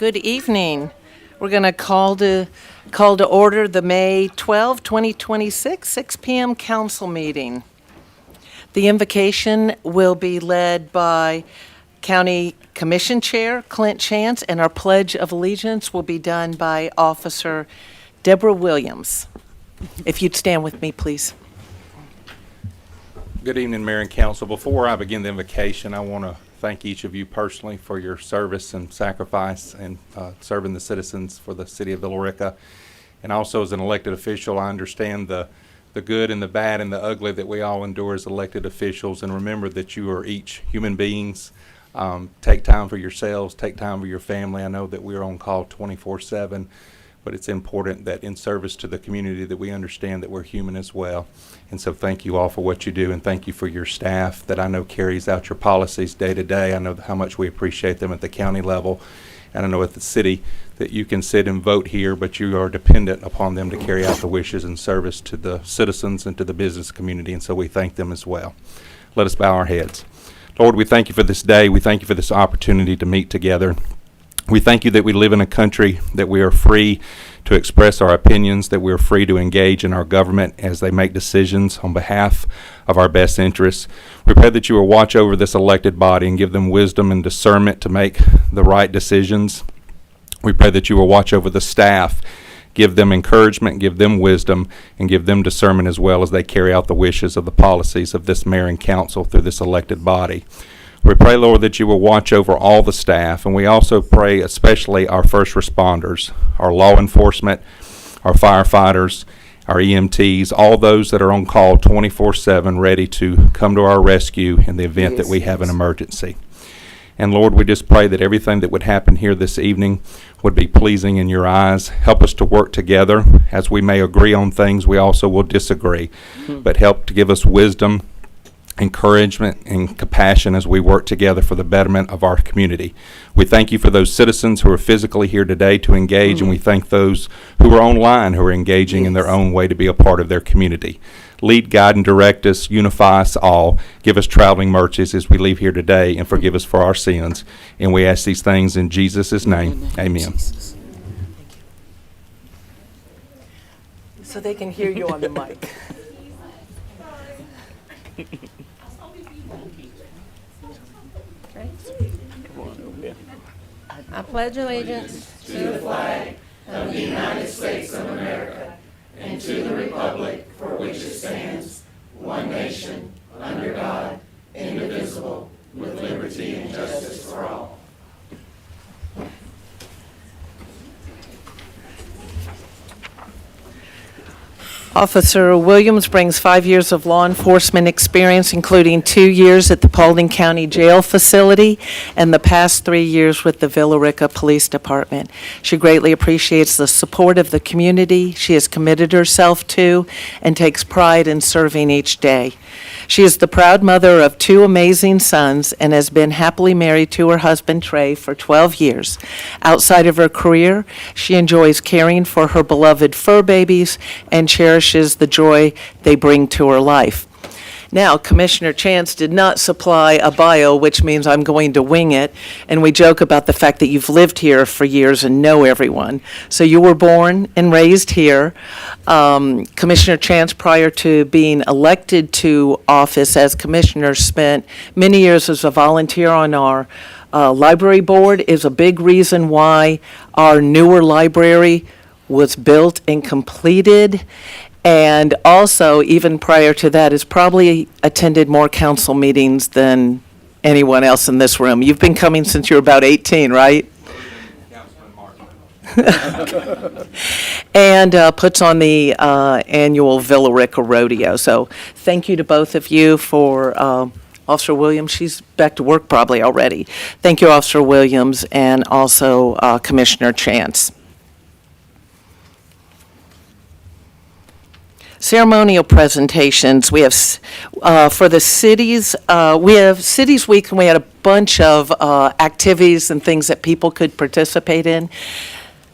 Good evening. We're going to call to order the May 12, 2026, 6 p.m. council meeting. The invocation will be led by County Commission Chair Clint Chance, and our Pledge of Allegiance will be done by Officer Deborah Williams. If you'd stand with me, please. Good evening, Mayor and Council. Before I begin the invocation, I want to thank each of you personally for your service and sacrifice and serving the citizens for the city of Rica. And also as an elected official, I understand the good and the bad and the ugly that we all endure as elected officials. And remember that you are each human beings. Take time for yourselves, take time for your family. I know that we're on call 24/7. But it's important that in service to the community that we understand that we're human as well. And so thank you all for what you do, and thank you for your staff that I know carries out your policies day to day. I know how much we appreciate them at the county level, and I know at the city that you can sit and vote here, but you are dependent upon them to carry out the wishes and service to the citizens and to the business community, and so we thank them as well. Let us bow our heads. Lord, we thank you for this day. We thank you for this opportunity to meet together. We thank you that we live in a country that we are free to express our opinions, that we are free to engage in our government as they make decisions on behalf of our best interests. We pray that you will watch over this elected body and give them wisdom and discernment to make the right decisions. We pray that you will watch over the staff, give them encouragement, give them wisdom, and give them discernment as well as they carry out the wishes of the policies of this mayor and council through this elected body. We pray, Lord, that you will watch over all the staff, and we also pray especially our first responders, our law enforcement, our firefighters, our EMTs, all those that are on call 24/7 ready to come to our rescue in the event that we have an emergency. And Lord, we just pray that everything that would happen here this evening would be pleasing in your eyes. Help us to work together. As we may agree on things, we also will disagree, but help to give us wisdom, encouragement, and compassion as we work together for the betterment of our community. We thank you for those citizens who are physically here today to engage, and we thank those who are online who are engaging in their own way to be a part of their community. Lead, guide, and direct us, unify us all, give us traveling mercies as we leave here today, and forgive us for our sins. And we ask these things in Jesus' name. Amen. So they can hear you on the mic. I pledge allegiance to the flag of the United States of America and to the republic for which it stands, one nation, under God, indivisible, with liberty and justice for all. Officer Williams brings 5 years of law enforcement experience, including 2 years at the Paulding County Jail Facility and the past 3 years with the Villa Rica Police Department. She greatly appreciates the support of the community she has committed herself to and takes pride in serving each day. She is the proud mother of 2 amazing sons and has been happily married to her husband, Trey, for 12 years. Outside of her career, she enjoys caring for her beloved fur babies and cherishes the joy they bring to her life. Now, Commissioner Chance did not supply a bio, which means I'm going to wing it, and we joke about the fact that you've lived here for years and know everyone. So you were born and raised here. Commissioner Chance, prior to being elected to office as commissioner, spent many years as a volunteer on our library board, is a big reason why our newer library was built and completed. And also, even prior to that, has probably attended more council meetings than anyone else in this room. You've been coming since you were about 18, right? And puts on the annual Villa Rica Rodeo. So thank you to both of you for Officer Williams. She's back to work probably already. Thank you, Officer Williams, and also Commissioner Chance. Ceremonial presentations. We have for the cities. We have Cities Week, and we had a bunch of activities and things that people could participate in.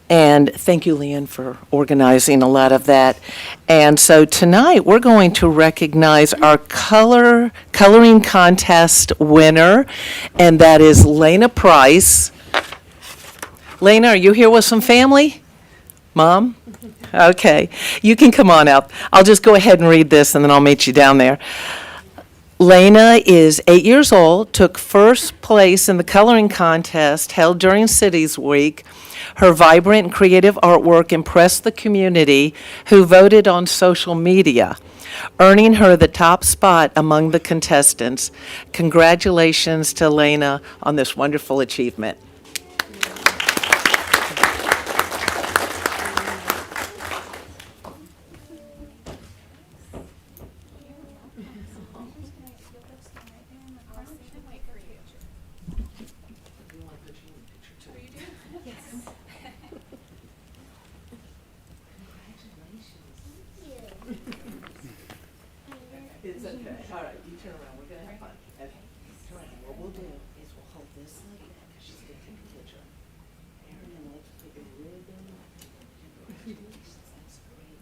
And thank you, Leanne, for organizing a lot of that. And so tonight we're going to recognize our coloring contest winner, and that is Lena Price. Lena, are you here with some family? Mom? Okay, you can come on out. I'll just go ahead and read this, and then I'll meet you down there. Lena is 8 years old, took first place in the coloring contest held during Cities Week. Her vibrant and creative artwork impressed the community, who voted on social media, earning her the top spot among the contestants. Congratulations to Lena on this wonderful achievement. It's okay. All right, you turn around. We're going to have fun. Okay. Turn around. What we'll do is we'll hold this like that because she's going to take a picture. And then let's take a ribbon. That's great.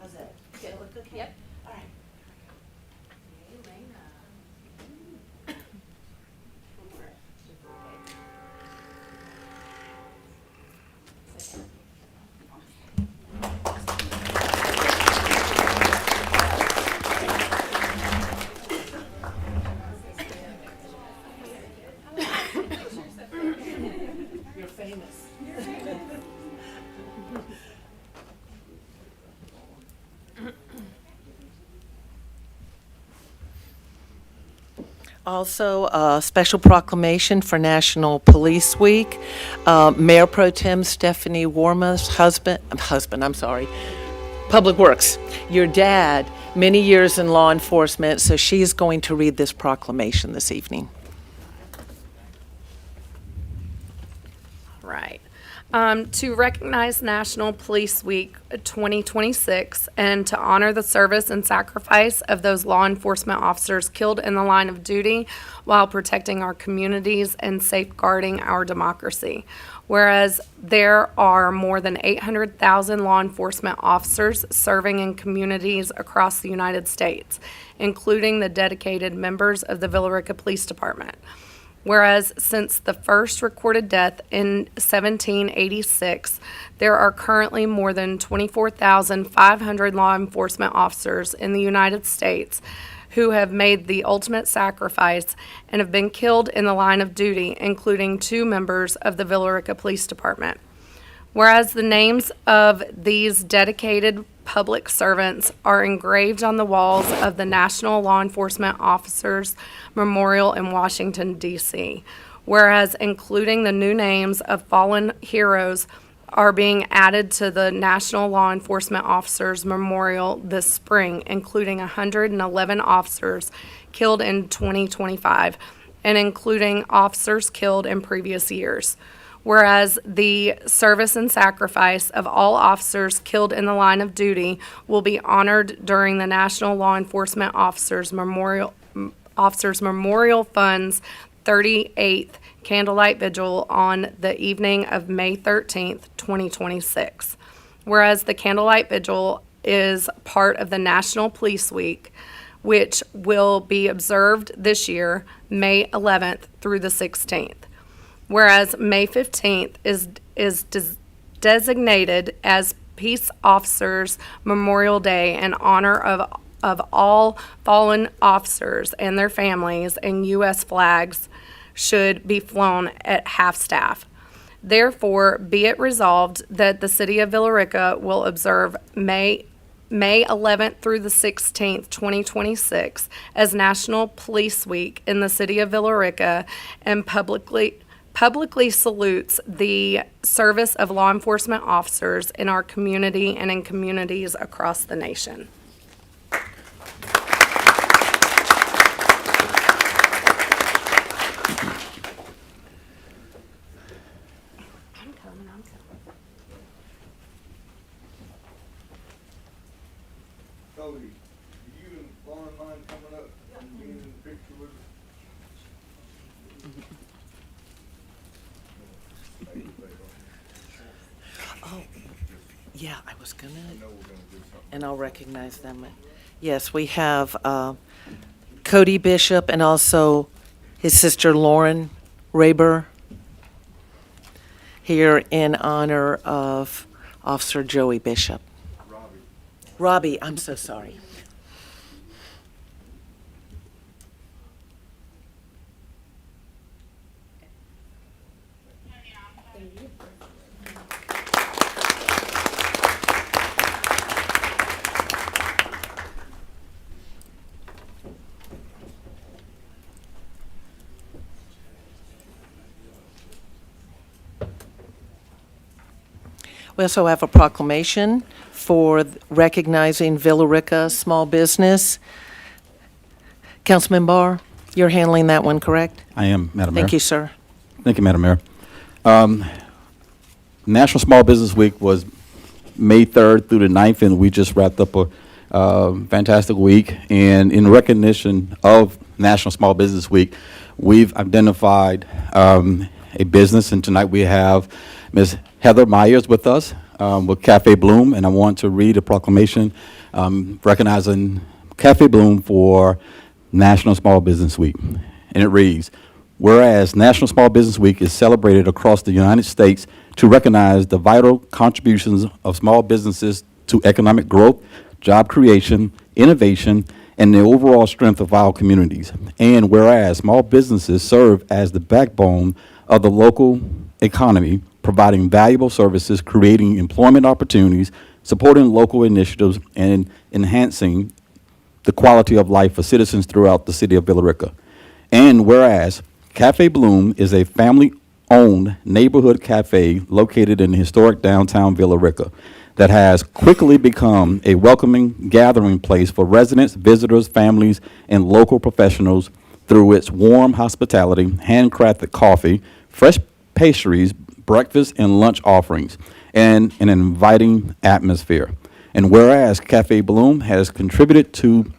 How's that? Okay, look okay? Yep. All right. You're famous. Also, a special proclamation for National Police Week. Mayor Pro Tem Stephanie Warma's husband, Public Works, your dad, many years in law enforcement, so she's going to read this proclamation this evening. Right. To recognize National Police Week 2026 and to honor the service and sacrifice of those law enforcement officers killed in the line of duty while protecting our communities and safeguarding our democracy. Whereas there are more than 800,000 law enforcement officers serving in communities across the United States, including the dedicated members of the Villa Rica Police Department. Whereas since the first recorded death in 1786, there are currently more than 24,500 law enforcement officers in the United States who have made the ultimate sacrifice and have been killed in the line of duty, including 2 members of the Villa Rica Police Department. Whereas the names of these dedicated public servants are engraved on the walls of the National Law Enforcement Officers Memorial in Washington, D.C. Whereas including the new names of fallen heroes are being added to the National Law Enforcement Officers Memorial this spring, including 111 officers killed in 2025 and including officers killed in previous years. Whereas the service and sacrifice of all officers killed in the line of duty will be honored during the National Law Enforcement Officers Memorial Fund's 38th Candlelight Vigil on the evening of May 13th, 2026. Whereas the Candlelight Vigil is part of the National Police Week, which will be observed this year, May 11th through the 16th. Whereas May 15th is designated as Peace Officers Memorial Day in honor of all fallen officers and their families, and U.S. flags should be flown at half-staff. Therefore, be it resolved that the City of Villa Rica will observe May 11th through the 16th, 2026 as National Police Week in the City of Villa Rica and publicly salutes the service of law enforcement officers in our community and in communities across the nation. I'm coming. Cody, you and Lauren mind coming up and being in the picture with us? Oh, yeah, I was gonna, I know we're gonna do something. and I'll recognize them. Yes, we have Cody Bishop and also his sister Lauren Rayber here in honor of Officer Joey Bishop. Robbie, I'm so sorry. We also have a proclamation for recognizing Villa Rica small business. Councilman Barr, you're handling that one, correct? I am, Madam Mayor. Thank you, sir. Thank you, Madam Mayor. National Small Business Week was May 3rd through the 9th, and we just wrapped up a fantastic week. And in recognition of National Small Business Week, we've identified a business, and tonight we have Ms. Heather Myers with us with Cafe Bloom, and I want to read a proclamation recognizing Cafe Bloom for National Small Business Week. And it reads, whereas National Small Business Week is celebrated across the United States to recognize the vital contributions of small businesses to economic growth, job creation, innovation, and the overall strength of our communities. And whereas small businesses serve as the backbone of the local economy, providing valuable services, creating employment opportunities, supporting local initiatives, and enhancing the quality of life for citizens throughout the city of Villa Rica. And whereas Cafe Bloom is a family-owned neighborhood cafe located in historic downtown Villa Rica that has quickly become a welcoming gathering place for residents, visitors, families, and local professionals through its warm hospitality, handcrafted coffee, fresh pastries, breakfast and lunch offerings, and an inviting atmosphere. And whereas Cafe Bloom has contributed to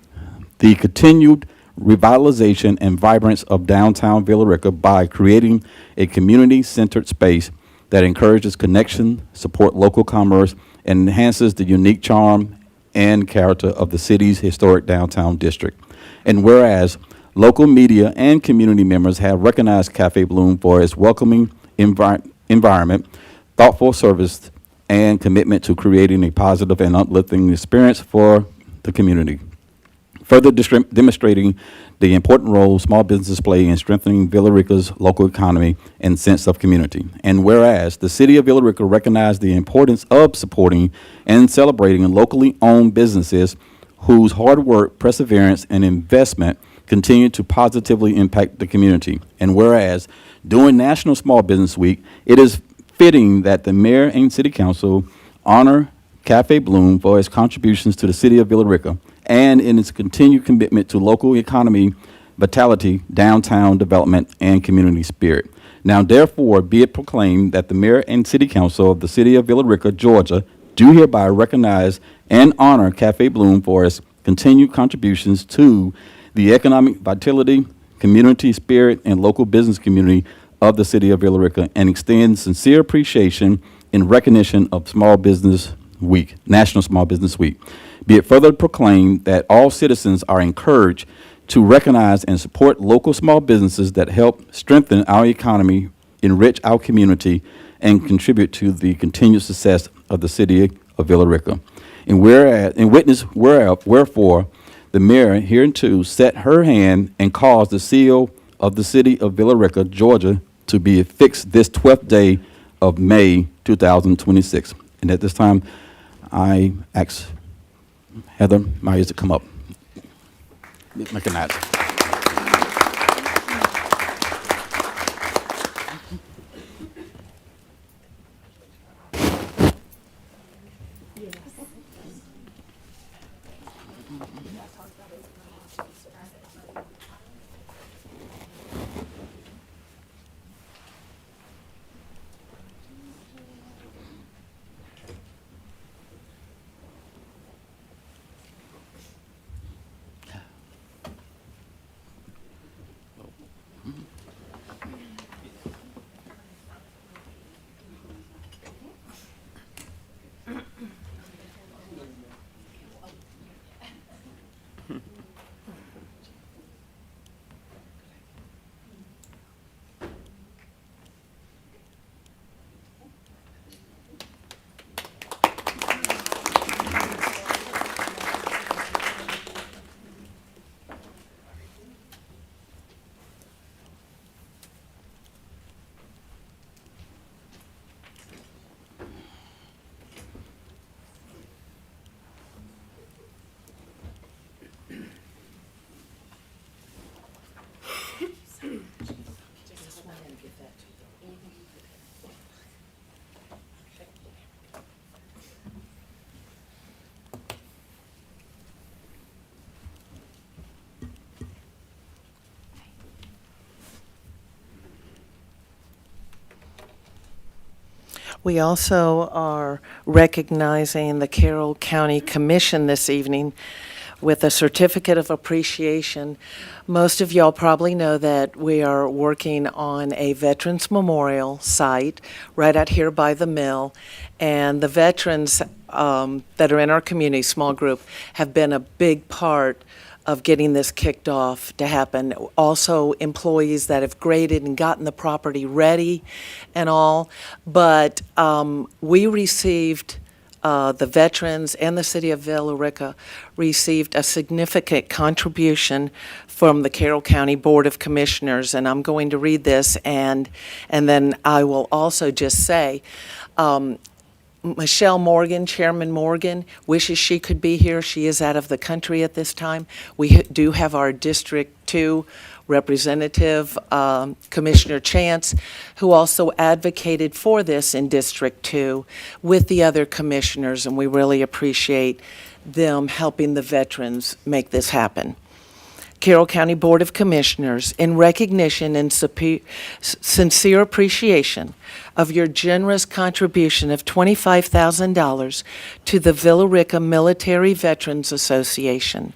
the continued revitalization and vibrance of downtown Villa Rica by creating a community-centered space that encourages connection, support local commerce, and enhances the unique charm and character of the city's historic downtown district. And whereas local media and community members have recognized Cafe Bloom for its welcoming environment, thoughtful service, and commitment to creating a positive and uplifting experience for the community, further demonstrating the important role small businesses play in strengthening Villa Rica's local economy and sense of community. And whereas the city of Villa Rica recognized the importance of supporting and celebrating locally owned businesses whose hard work, perseverance, and investment continue to positively impact the community. And whereas during National Small Business Week, it is fitting that the mayor and city council honor Cafe Bloom for its contributions to the city of Villa Rica and in its continued commitment to local economy, vitality, downtown development, and community spirit. Now, therefore, be it proclaimed that the mayor and city council of the city of Villa Rica, Georgia, do hereby recognize and honor Cafe Bloom for its continued contributions to the economic vitality, community spirit, and local business community of the city of Villa Rica, and extend sincere appreciation in recognition of Small Business Week, National Small Business Week. Be it further proclaimed that all citizens are encouraged to recognize and support local small businesses that help strengthen our economy, enrich our community, and contribute to the continued success of the city of Villa Rica. And wherefore, the mayor hereunto set her hand and caused the seal of the city of Villa Rica, Georgia, to be affixed this 12th day of May 2026. And at this time, I ask Heather Myers to come up. Recognize. We also are recognizing the Carroll County Commission this evening with a certificate of appreciation. Most of y'all probably know that we are working on a Veterans Memorial site right out here by the mill, and the veterans that are in our community, small group, have been a big part of getting this kicked off to happen. Also, employees that have graded and gotten the property ready and all. But we received, the veterans and the city of Villa Rica received a significant contribution from the Carroll County Board of Commissioners. And I'm going to read this, and then I will also just say, Michelle Morgan, Chairman Morgan, wishes she could be here. She is out of the country at this time. We do have our District 2 Representative, Commissioner Chance, who also advocated for this in District 2 with the other commissioners, and we really appreciate them helping the veterans make this happen. Carroll County Board of Commissioners, in recognition and sincere appreciation of your generous contribution of $25,000 to the Villa Rica Military Veterans Association,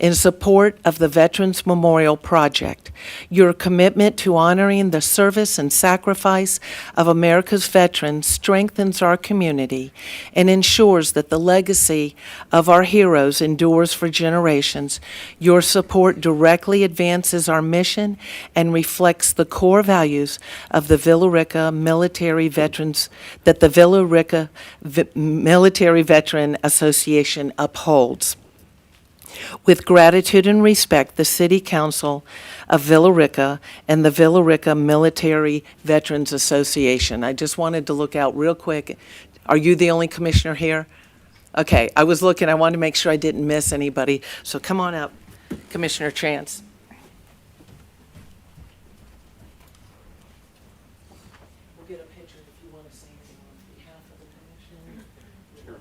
in support of the Veterans Memorial Project, your commitment to honoring the service and sacrifice of America's veterans strengthens our community and ensures that the legacy of our heroes endures for generations. Your support directly advances our mission and reflects the core values of the Villa Rica Military Veterans, that the Villa Rica Military Veteran Association upholds. With gratitude and respect, the City Council of Villa Rica and the Villa Rica Military Veterans Association. I just wanted to look out real quick. Are you the only commissioner here? Okay, I was looking, I wanted to make sure I didn't miss anybody. So come on up, Commissioner Chance. We'll get a picture if you want to say anything on behalf of the commission. Sure.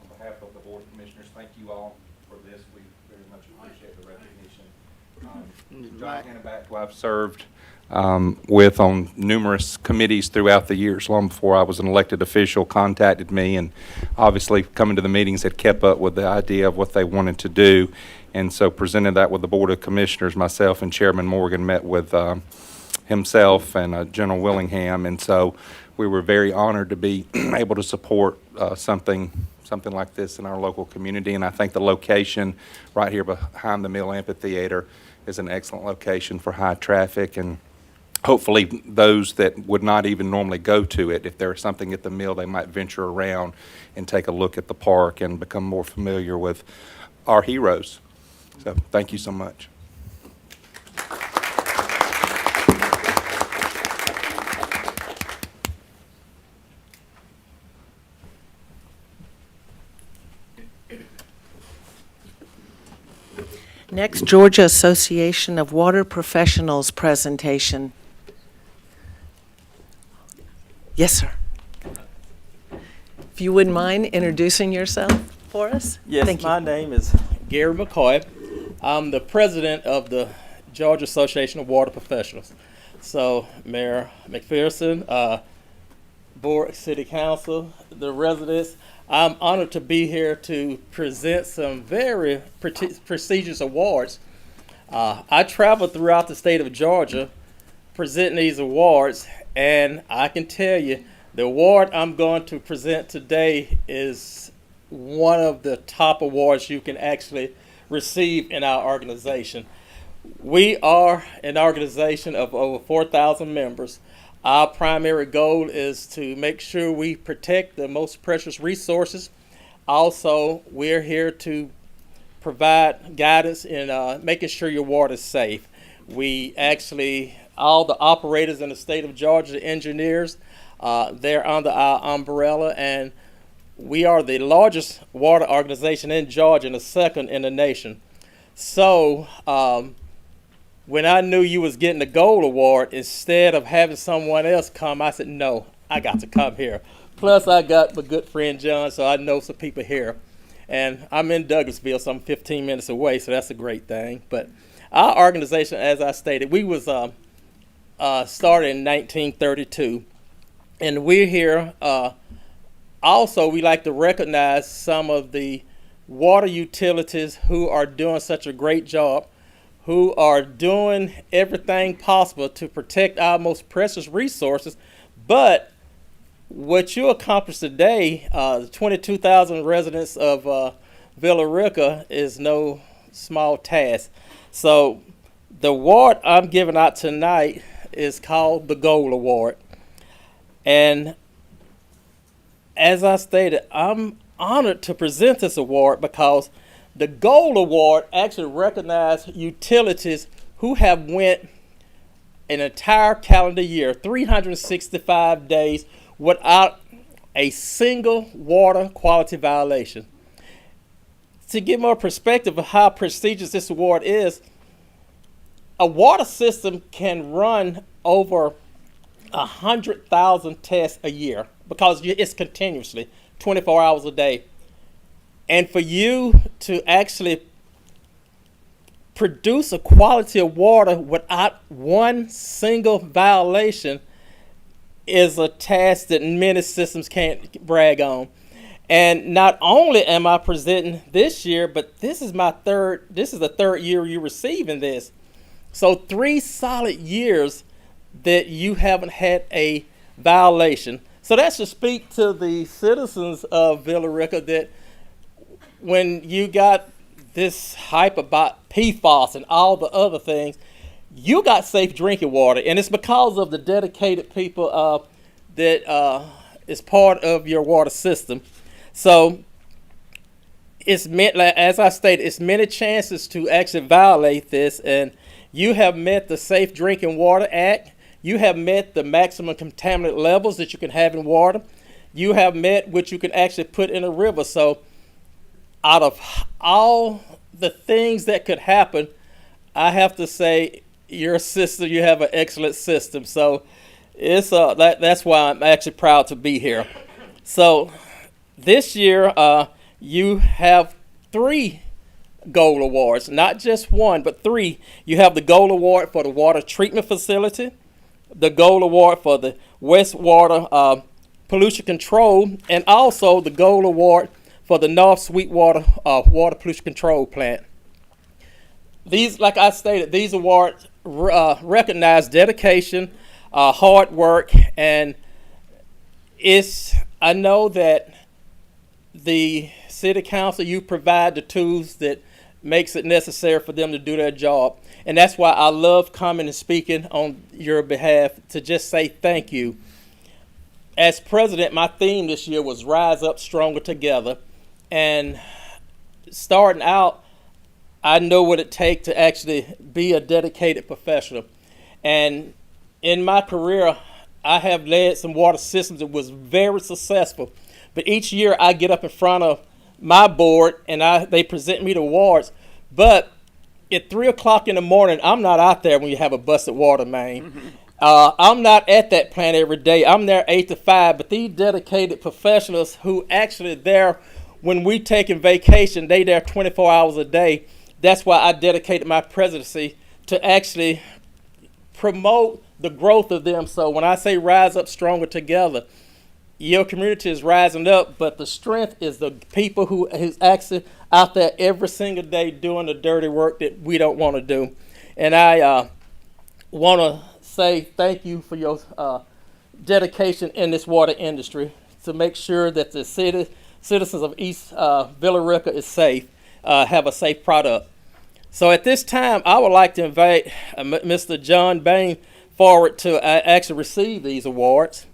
On behalf of the Board of Commissioners, thank you all for this. We very much appreciate the recognition. John Hannibal, who I've served with on numerous committees throughout the years, long before I was an elected official, contacted me, and obviously coming to the meetings had kept up with the idea of what they wanted to do, and so presented that with the Board of Commissioners. Myself and Chairman Morgan met with himself and General Willingham, and so we were very honored to be able to support something like this in our local community. And I think the location right here behind the Mill Amphitheater is an excellent location for high traffic, and hopefully those that would not even normally go to it, if there's something at the mill, they might venture around and take a look at the park and become more familiar with our heroes. So thank you so much. Next, Georgia Association of Water Professionals presentation. Yes, sir. If you wouldn't mind introducing yourself for us? Yes, Thank you. my name is Gary McCoy. I'm the president of the Georgia Association of Water Professionals. So, Mayor McPherson, Board, City Council, the residents, I'm honored to be here to present some very prestigious awards. I traveled throughout the state of Georgia presenting these awards, and I can tell you the award I'm going to present today is one of the top awards you can actually receive in our organization. We are an organization of over 4,000 members. Our primary goal is to make sure we protect the most precious resources. Also, we're here to provide guidance in making sure your water is safe. We actually, all the operators in the state of Georgia, the engineers, they're under our umbrella, and we are the largest water organization in Georgia and the second in the nation. So, when I knew you was getting the gold award, instead of having someone else come, I said, no, I got to come here. Plus, I got my good friend John, so I know some people here. And I'm in Douglasville, so I'm 15 minutes away, so that's a great thing. But our organization, as I stated, we was started in 1932, and we're here. Also, we like to recognize some of the water utilities who are doing such a great job, who are doing everything possible to protect our most precious resources. But what you accomplished today, the 22,000 residents of Villa Rica, is no small task. So the award I'm giving out tonight is called the Gold Award. And as I stated, I'm honored to present this award because the Gold Award actually recognizes utilities who have went an entire calendar year, 365 days, without a single water quality violation. To give more perspective of how prestigious this award is, a water system can run over 100,000 tests a year because it's continuously 24 hours a day. And for you to actually produce a quality of water without one single violation is a task that many systems can't brag on. And not only am I presenting this year, but this is the third year you're receiving this. So 3 solid years that you haven't had a violation. So that should speak to the citizens of Villa Rica that when you got this hype about PFAS and all the other things, you got safe drinking water. And it's because of the dedicated people that is part of your water system. So it's meant, as I stated, it's many chances to actually violate this, and you have met the Safe Drinking Water Act. You have met the maximum contaminant levels that you can have in water. You have met what you can actually put in a river. So out of all the things that could happen, I have to say your system, you have an excellent system. So it's that's why I'm actually proud to be here. So this year, you have 3 Gold Awards, not just 1, but 3. You have the Gold Award for the Water Treatment Facility, the Gold Award for the Wastewater Pollution Control, and also the Gold Award for the North Sweetwater Water Pollution Control Plant. These, like I stated, these awards recognize dedication, hard work, and I know that the city council, you provide the tools that makes it necessary for them to do their job. And that's why I love coming and speaking on your behalf to just say thank you. As president, my theme this year was Rise Up Stronger Together. And starting out, I know what it takes to actually be a dedicated professional. And in my career, I have led some water systems that was very successful. But each year I get up in front of my board and they present me the awards. But at 3 o'clock in the morning, I'm not out there when you have a busted water main. I'm not at that plant every day. I'm there 8 to 5. But these dedicated professionals who actually there when we taking vacation, they there 24 hours a day. That's why I dedicated my presidency to actually promote the growth of them. So when I say rise up stronger together, your community is rising up, but the strength is the people who is actually out there every single day doing the dirty work that we don't want to do. And I want to say thank you for your dedication in this water industry to make sure that the citizens of East Villa Rica is safe, have a safe product. So at this time, I would like to invite Mr. John Bain forward to actually receive these awards.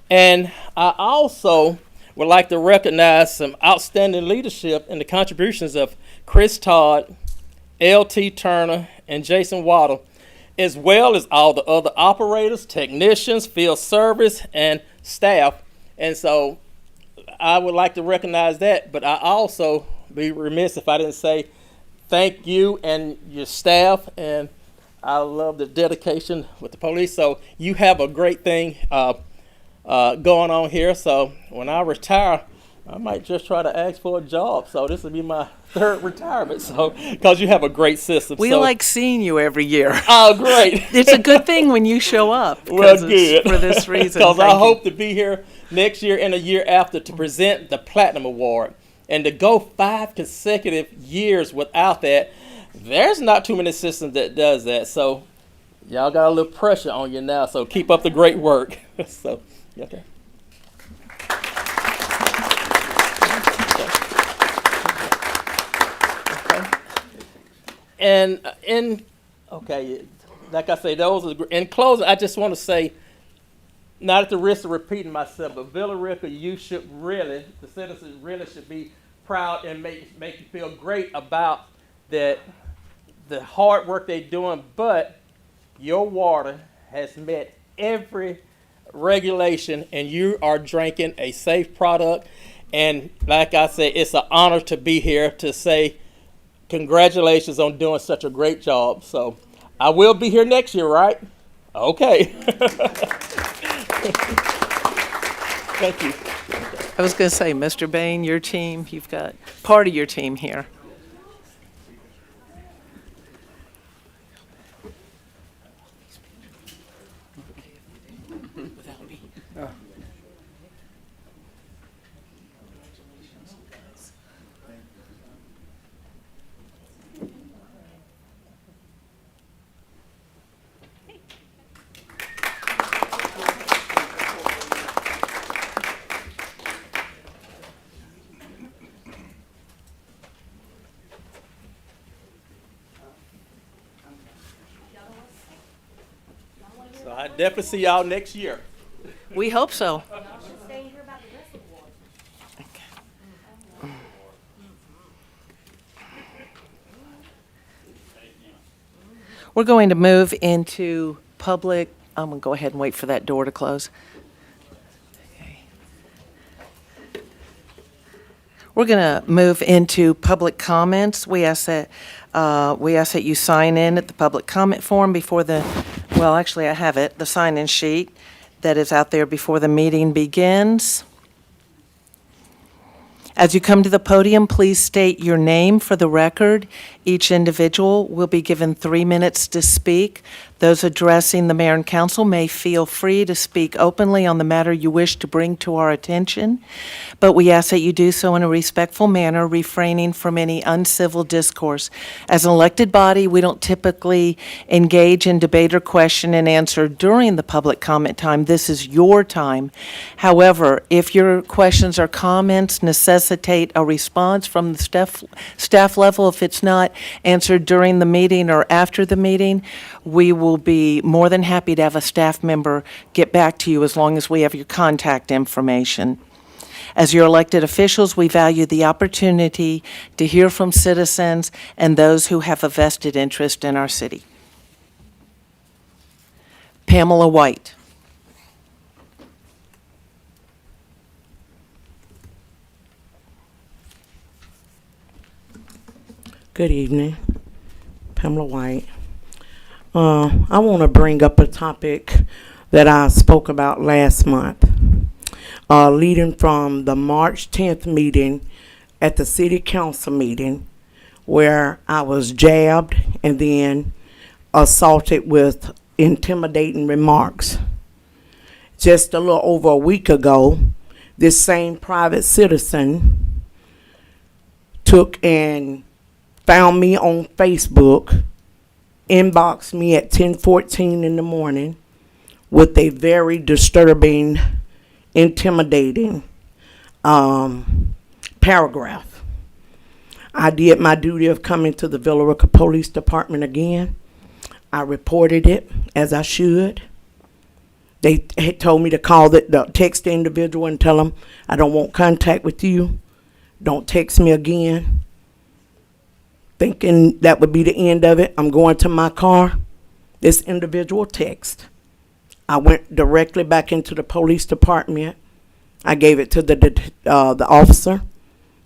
And I also would like to recognize some outstanding leadership in the contributions of Chris Todd, L.T. Turner, and Jason Waddle, as well as all the other operators, technicians, field service, and staff. And so I would like to recognize that, but I also be remiss if I didn't say thank you and your staff, and I love the dedication with the police. So you have a great thing going on here. So when I retire, I might just try to ask for a job. So this will be my third retirement. So because you have a great system. We so, like seeing you every year. Oh, great. It's a good thing when you show up. 'cause Well, it's good. For this reason. Because I Thank you. hope to be here next year and a year after to present the Platinum Award. And to go 5 consecutive years without that, there's not too many systems that does that. So y'all got a little pressure on you now. So keep up the great work. So, okay. And like I say, those are in closing. I just want to say, not at the risk of repeating myself, but Villa Rica, you should really, the citizens really should be proud and make you feel great about that, the hard work they're doing. But your water has met every regulation, and you are drinking a safe product. And like I said, it's an honor to be here to say congratulations on doing such a great job. So I will be here next year, right? Okay. Thank you. I was going to say, Mr. Bain, your team, you've got part of your team here. So I definitely see y'all next year. We hope so. We're going to move into public. I'm going to go ahead and wait for that door to close. Okay. We're going to move into public comments. We ask that you sign in at the public comment form before the, well, actually I have it, the sign-in sheet that is out there before the meeting begins. As you come to the podium, please state your name for the record. Each individual will be given 3 minutes to speak. Those addressing the mayor and council may feel free to speak openly on the matter you wish to bring to our attention, but we ask that you do so in a respectful manner, refraining from any uncivil discourse. As an elected body, we don't typically engage in debate or question and answer during the public comment time. This is your time. However, if your questions or comments necessitate a response from the staff level, if it's not answered during the meeting or after the meeting, we will be more than happy to have a staff member get back to you as long as we have your contact information. As your elected officials, we value the opportunity to hear from citizens and those who have a vested interest in our city. Pamela White. Good evening, Pamela White. I want to bring up a topic that I spoke about last month, leading from the March 10th meeting at the city council meeting, where I was jabbed and then assaulted with intimidating remarks. Just a little over a week ago, this same private citizen took and found me on Facebook, inboxed me at 10:14 in the morning with a very disturbing, intimidating paragraph. I did my duty of coming to the Villa Rica Police Department again. I reported it, as I should. They had told me to call text the individual and tell them, I don't want contact with you. Don't text me again. Thinking that would be the end of it, I'm going to my car. This individual text. I went directly back into the police department. I gave it to the officer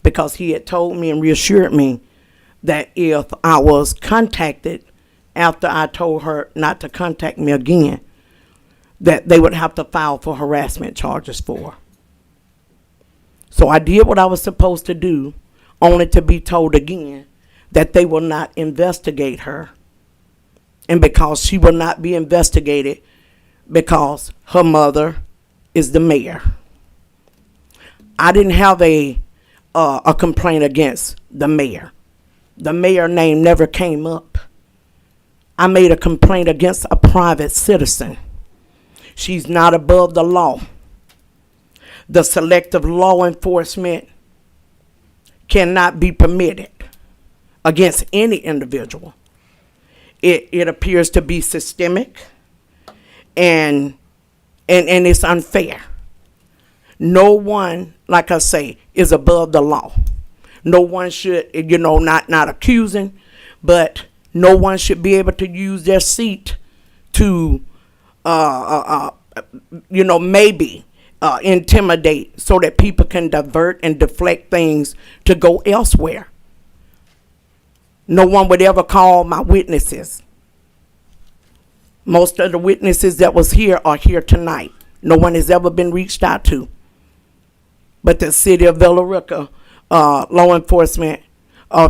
because he had told me and reassured me that if I was contacted after I told her not to contact me again, that they would have to file for harassment charges for her. So I did what I was supposed to do, only to be told again that they will not investigate her. And because she will not be investigated, because her mother is the mayor. I didn't have a complaint against the mayor. The mayor name never came up. I made a complaint against a private citizen. She's not above the law. The selective law enforcement cannot be permitted against any individual. It appears to be systemic and it's unfair. No one, like I say, is above the law. No one should, not accusing, but no one should be able to use their seat to, maybe intimidate so that people can divert and deflect things to go elsewhere. No one would ever call my witnesses. Most of the witnesses that was here are here tonight. No one has ever been reached out to. But the city of Villa Rica law enforcement,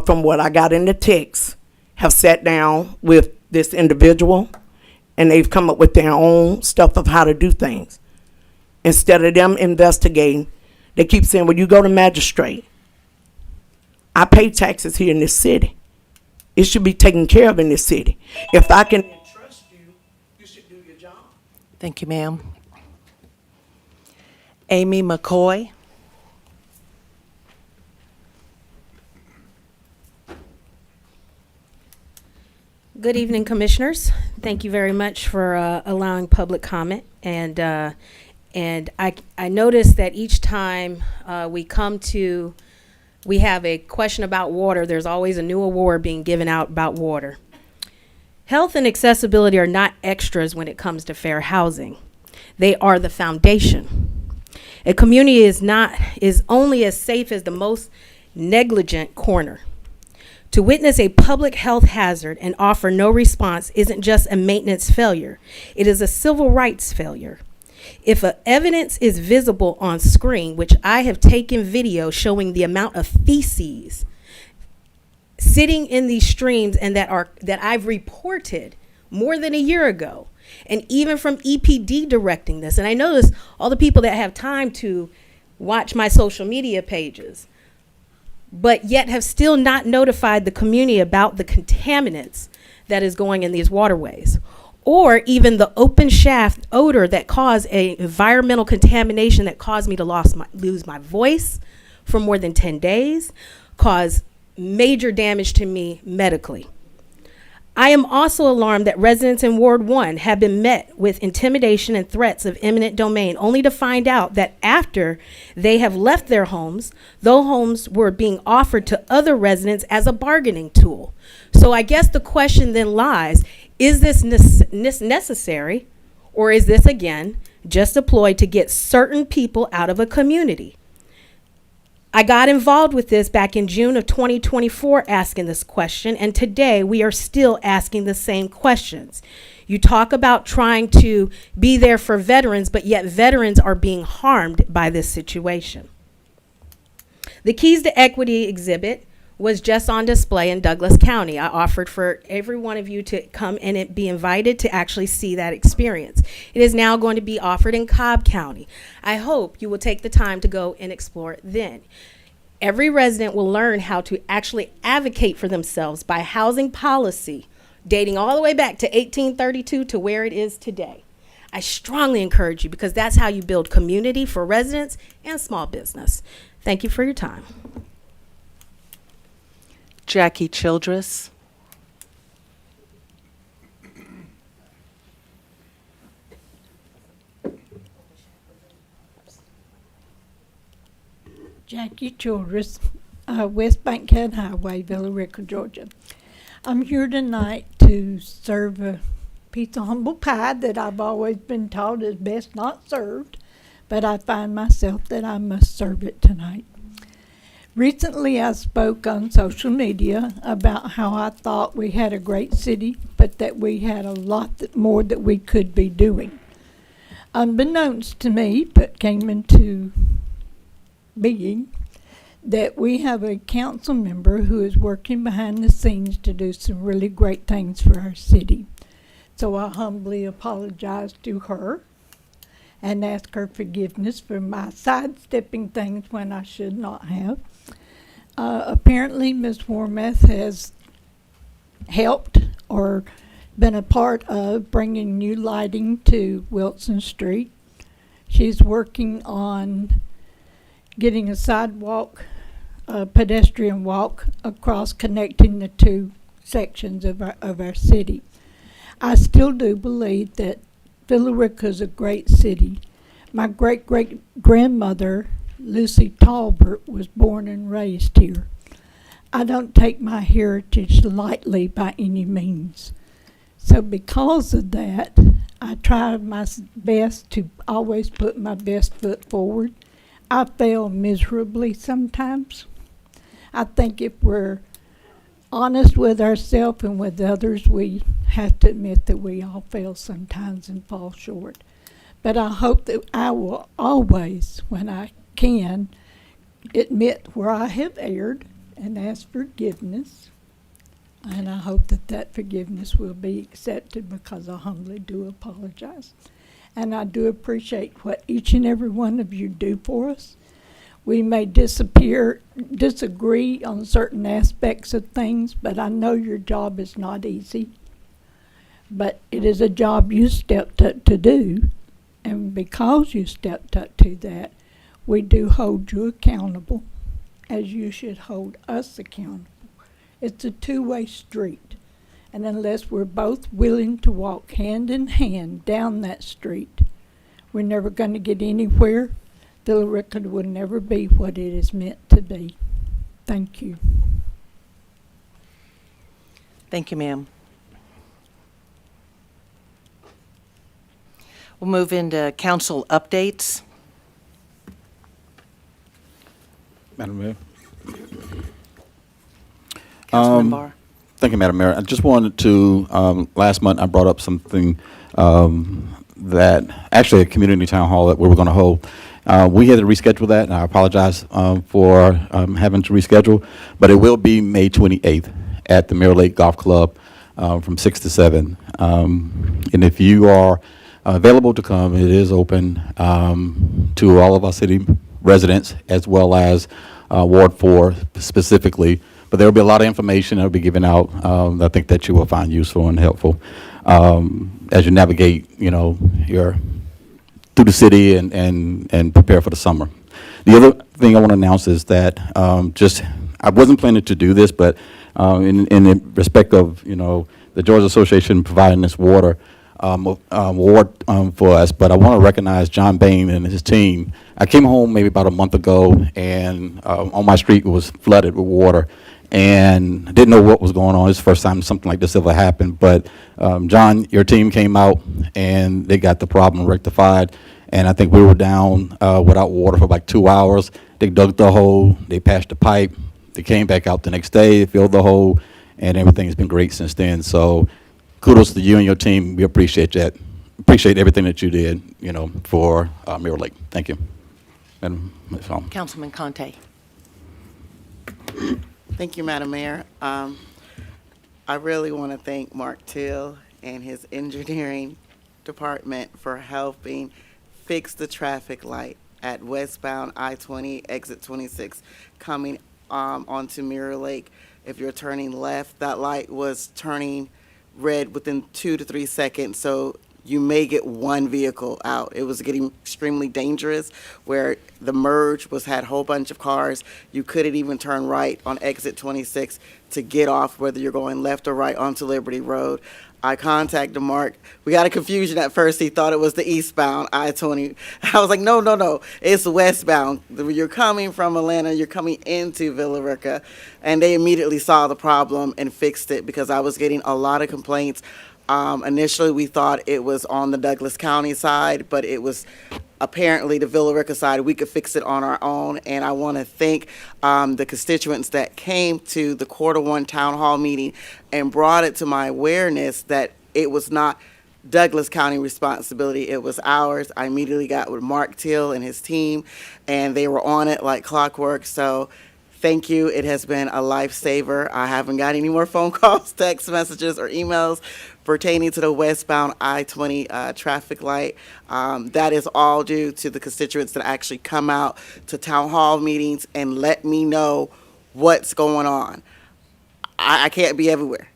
from what I got in the text, have sat down with this individual and they've come up with their own stuff of how to do things. Instead of them investigating, they keep saying, well, you go to magistrate. I pay taxes here in this city. It should be taken care of in this city. If I can entrust you, you should do your job. Thank you, ma'am. Amy McCoy. Good evening, Commissioners. Thank you very much for allowing public comment. And I noticed that each time we have a question about water, there's always a new award being given out about water. Health and accessibility are not extras when it comes to fair housing. They are the foundation. A community is only as safe as the most negligent corner. To witness a public health hazard and offer no response isn't just a maintenance failure. It is a civil rights failure. If evidence is visible on screen, which I have taken video showing the amount of feces sitting in these streams and that I've reported more than a year ago, and even from EPD directing this, and I notice all the people that have time to watch my social media pages, but yet have still not notified the community about the contaminants that is going in these waterways, or even the open shaft odor that caused a environmental contamination that caused me to lose my voice for more than 10 days, caused major damage to me medically. I am also alarmed that residents in Ward 1 have been met with intimidation and threats of eminent domain, only to find out that after they have left their homes, those homes were being offered to other residents as a bargaining tool. So I guess the question then lies, is this necessary, or is this, again, just deployed to get certain people out of a community? I got involved with this back in June of 2024 asking this question, and today we are still asking the same questions. You talk about trying to be there for veterans, but yet veterans are being harmed by this situation. The Keys to Equity exhibit was just on display in Douglas County. I offered for every one of you to come and be invited to actually see that experience. It is now going to be offered in Cobb County. I hope you will take the time to go and explore it then. Every resident will learn how to actually advocate for themselves by housing policy dating all the way back to 1832 to where it is today. I strongly encourage you, because that's how you build community for residents and small business. Thank you for your time. Jackie Childress. Jackie Childress, West Bankhead Highway, Villa Rica, Georgia. I'm here tonight to serve a piece of humble pie that I've always been taught is best not served, but I find myself that I must serve it tonight. Recently, I spoke on social media about how I thought we had a great city, but that we had a lot more that we could be doing. Unbeknownst to me, but came into being that we have a council member who is working behind the scenes to do some really great things for our city. So I humbly apologize to her and ask her forgiveness for my sidestepping things when I should not have. Apparently, Ms. Wormuth has helped or been a part of bringing new lighting to Wilson Street. She's working on getting a sidewalk, a pedestrian walk across, connecting the two sections of our city. I still do believe that Villa Rica is a great city. My great-great-grandmother, Lucy Talbert, was born and raised here. I don't take my heritage lightly by any means. So because of that, I try my best to always put my best foot forward. I fail miserably sometimes. I think if we're honest with ourselves and with others, we have to admit that we all fail sometimes and fall short. But I hope that I will always, when I can, admit where I have erred and ask forgiveness. And I hope that that forgiveness will be accepted, because I humbly do apologize. And I do appreciate what each and every one of you do for us. We may disagree on certain aspects of things, but I know your job is not easy. But it is a job you stepped up to do. And because you stepped up to that, we do hold you accountable, as you should hold us accountable. It's a two-way street. And unless we're both willing to walk hand in hand down that street, we're never going to get anywhere. Villa Rica will never be what it is meant to be. Thank you. Thank you, ma'am. We'll move into council updates. Madam Mayor. Councilman Barr. Thank you, Madam Mayor. I just wanted to, last month I brought up something that, actually a community town hall that we were going to hold. We had to reschedule that, and I apologize for having to reschedule, but it will be May 28th at the Mirror Lake Golf Club from 6 to 7. And if you are available to come, it is open to all of our city residents, as well as Ward 4 specifically. But there will be a lot of information that will be given out I think that you will find useful and helpful as you navigate, your through the city and prepare for the summer. The other thing I want to announce is that I wasn't planning to do this, but in respect of, the Georgia Association providing this water award for us, but I want to recognize John Bain and his team. I came home maybe about a month ago, and on my street it was flooded with water, and I didn't know what was going on. It's the first time something like this ever happened, but John, your team came out, and they got the problem rectified, and I think we were down without water for like 2 hours. They dug the hole, they patched the pipe, they came back out the next day, they filled the hole, and everything has been great since then. So kudos to you and your team. We appreciate that. Appreciate everything that you did, for Mirror Lake. Thank you. Councilman Conte. Thank you, Madam Mayor. I really want to thank Mark Till and his engineering department for helping fix the traffic light at westbound I-20, exit 26, coming onto Mirror Lake. If you're turning left, that light was turning red within 2 to 3 seconds, so you may get one vehicle out. It was getting extremely dangerous, where the merge had a whole bunch of cars. You couldn't even turn right on exit 26 to get off, whether you're going left or right onto Liberty Road. I contacted Mark. We got a confusion at first. He thought it was the eastbound I-20. I was like, no, it's westbound. You're coming from Atlanta, you're coming into Villa Rica. And they immediately saw the problem and fixed it, because I was getting a lot of complaints. Initially, we thought it was on the Douglas County side, but it was apparently the Villa Rica side. We could fix it on our own, and I want to thank the constituents that came to the Quarter 1 Town Hall meeting and brought it to my awareness that it was not Douglas County responsibility. It was ours. I immediately got with Mark Till and his team, and they were on it like clockwork. So thank you. It has been a lifesaver. I haven't got any more phone calls, text messages, or emails pertaining to the westbound I-20 traffic light. That is all due to the constituents that actually come out to town hall meetings and let me know what's going on. I can't be everywhere.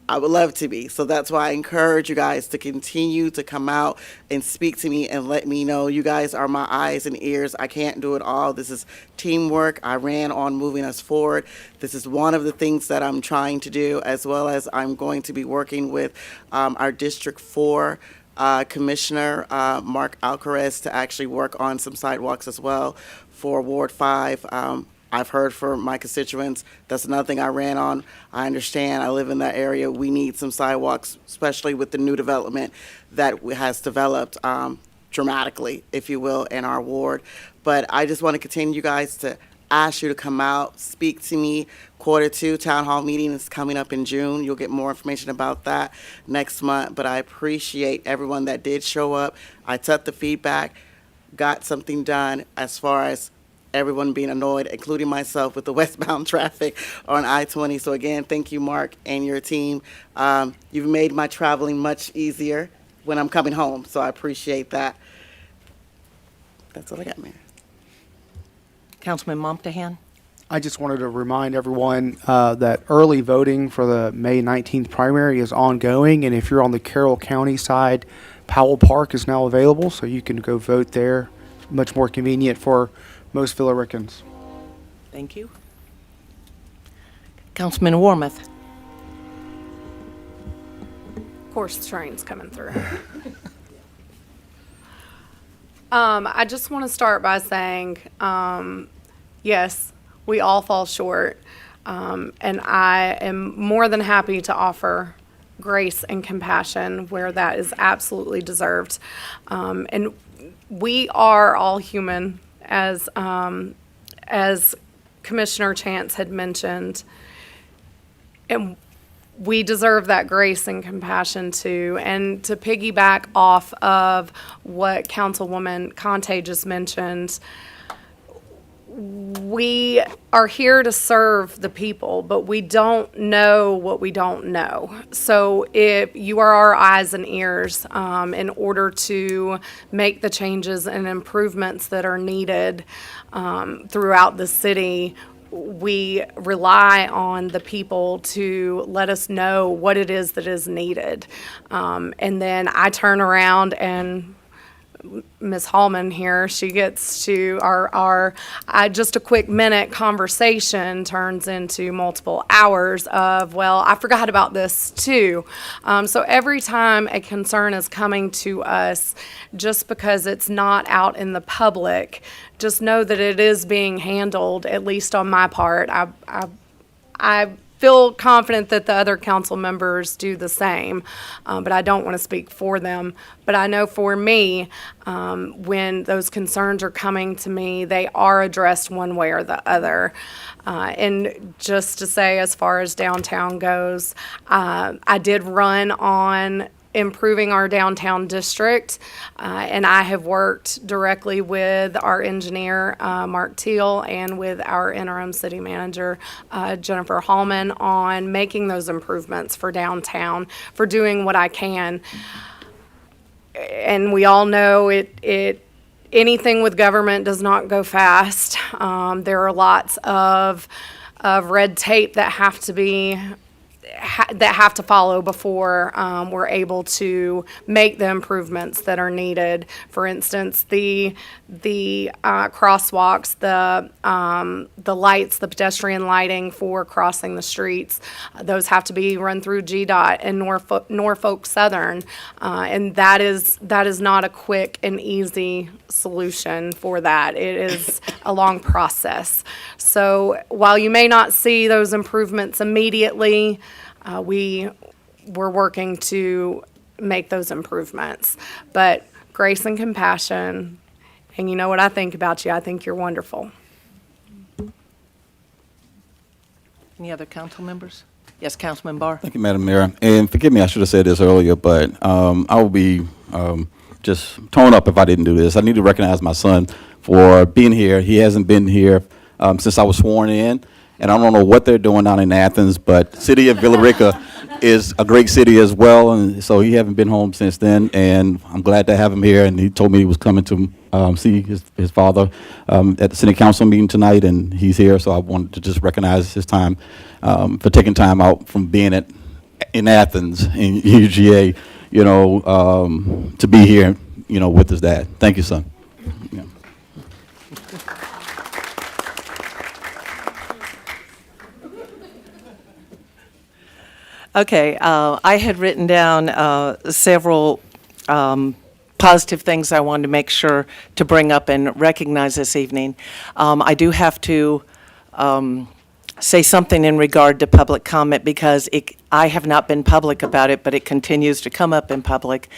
I would love to be. So that's why I encourage you guys to continue to come out and speak to me and let me know. You guys are my eyes and ears. I can't do it all. This is teamwork. I ran on moving us forward. This is one of the things that I'm trying to do, as well as I'm going to be working with our District 4 Commissioner, Mark Alcaraz, to actually work on some sidewalks as well for Ward 5. I've heard from my constituents. That's another thing I ran on. I understand. I live in that area. We need some sidewalks, especially with the new development that has developed dramatically, if you will, in our ward. But I just want to continue, you guys, to ask you to come out, speak to me. Q2 town hall meeting is coming up in June. You'll get more information about that next month. But I appreciate everyone that did show up. I took the feedback, got something done as far as everyone being annoyed, including myself, with the westbound traffic on I-20. So again, thank you, Mark, and your team. You've made my traveling much easier when I'm coming home, so I appreciate that. That's all I got, Mayor. Councilman Momtahan? I just wanted to remind everyone that early voting for the May 19th primary is ongoing, and if you're on the Carroll County side, Powell Park is now available, so you can go vote there. Much more convenient for most Villoricans. Thank you. Councilman Warmoth? Of course, the train's coming through. I just want to start by saying, yes, we all fall short, and I am more than happy to offer grace and compassion where that is absolutely deserved. And we are all human, as Commissioner Chance had mentioned, and we deserve that grace and compassion too. And to piggyback off of what Councilwoman Conte just mentioned, we are here to serve the people, but we don't know what we don't know. So if you are our eyes and ears in order to make the changes and improvements that are needed throughout the city, we rely on the people to let us know what it is that is needed. And then I turn around and Ms. Hallman here, she gets to our just a quick minute conversation turns into multiple hours of, well, I forgot about this too. So every time a concern is coming to us, just because it's not out in the public, just know that it is being handled, at least on my part. I feel confident that the other council members do the same, but I don't want to speak for them. But I know for me, when those concerns are coming to me, they are addressed one way or the other. And just to say, as far as downtown goes, I did run on improving our downtown district, and I have worked directly with our engineer, Mark Teal, and with our interim city manager, Jennifer Hallman, on making those improvements for downtown, for doing what I can. And we all know anything with government does not go fast. There are lots of red tape that have to follow before we're able to make the improvements that are needed. For instance, the crosswalks, the lights, the pedestrian lighting for crossing the streets, those have to be run through GDOT and Norfolk Southern, and that is not a quick and easy solution for that. It is a long process. So while you may not see those improvements immediately, we're working to make those improvements. But grace and compassion, and you know what I think about you. I think you're wonderful. Any other council members? Yes, Councilman Barr. Thank you, Madam Mayor. And forgive me, I should have said this earlier, but I will be just torn up if I didn't do this. I need to recognize my son for being here. He hasn't been here since I was sworn in, and I don't know what they're doing down in Athens, but city of Villa Rica is a great city as well, and so he hasn't been home since then, and I'm glad to have him here, and he told me he was coming to see his father at the city council meeting tonight, and he's here, so I wanted to just recognize his time for taking time out from being in Athens, in UGA, to be here, with his dad. Thank you, son. Yeah. Okay, I had written down several positive things I wanted to make sure to bring up and recognize this evening. I do have to say something in regard to public comment because I have not been public about it, but it continues to come up in public.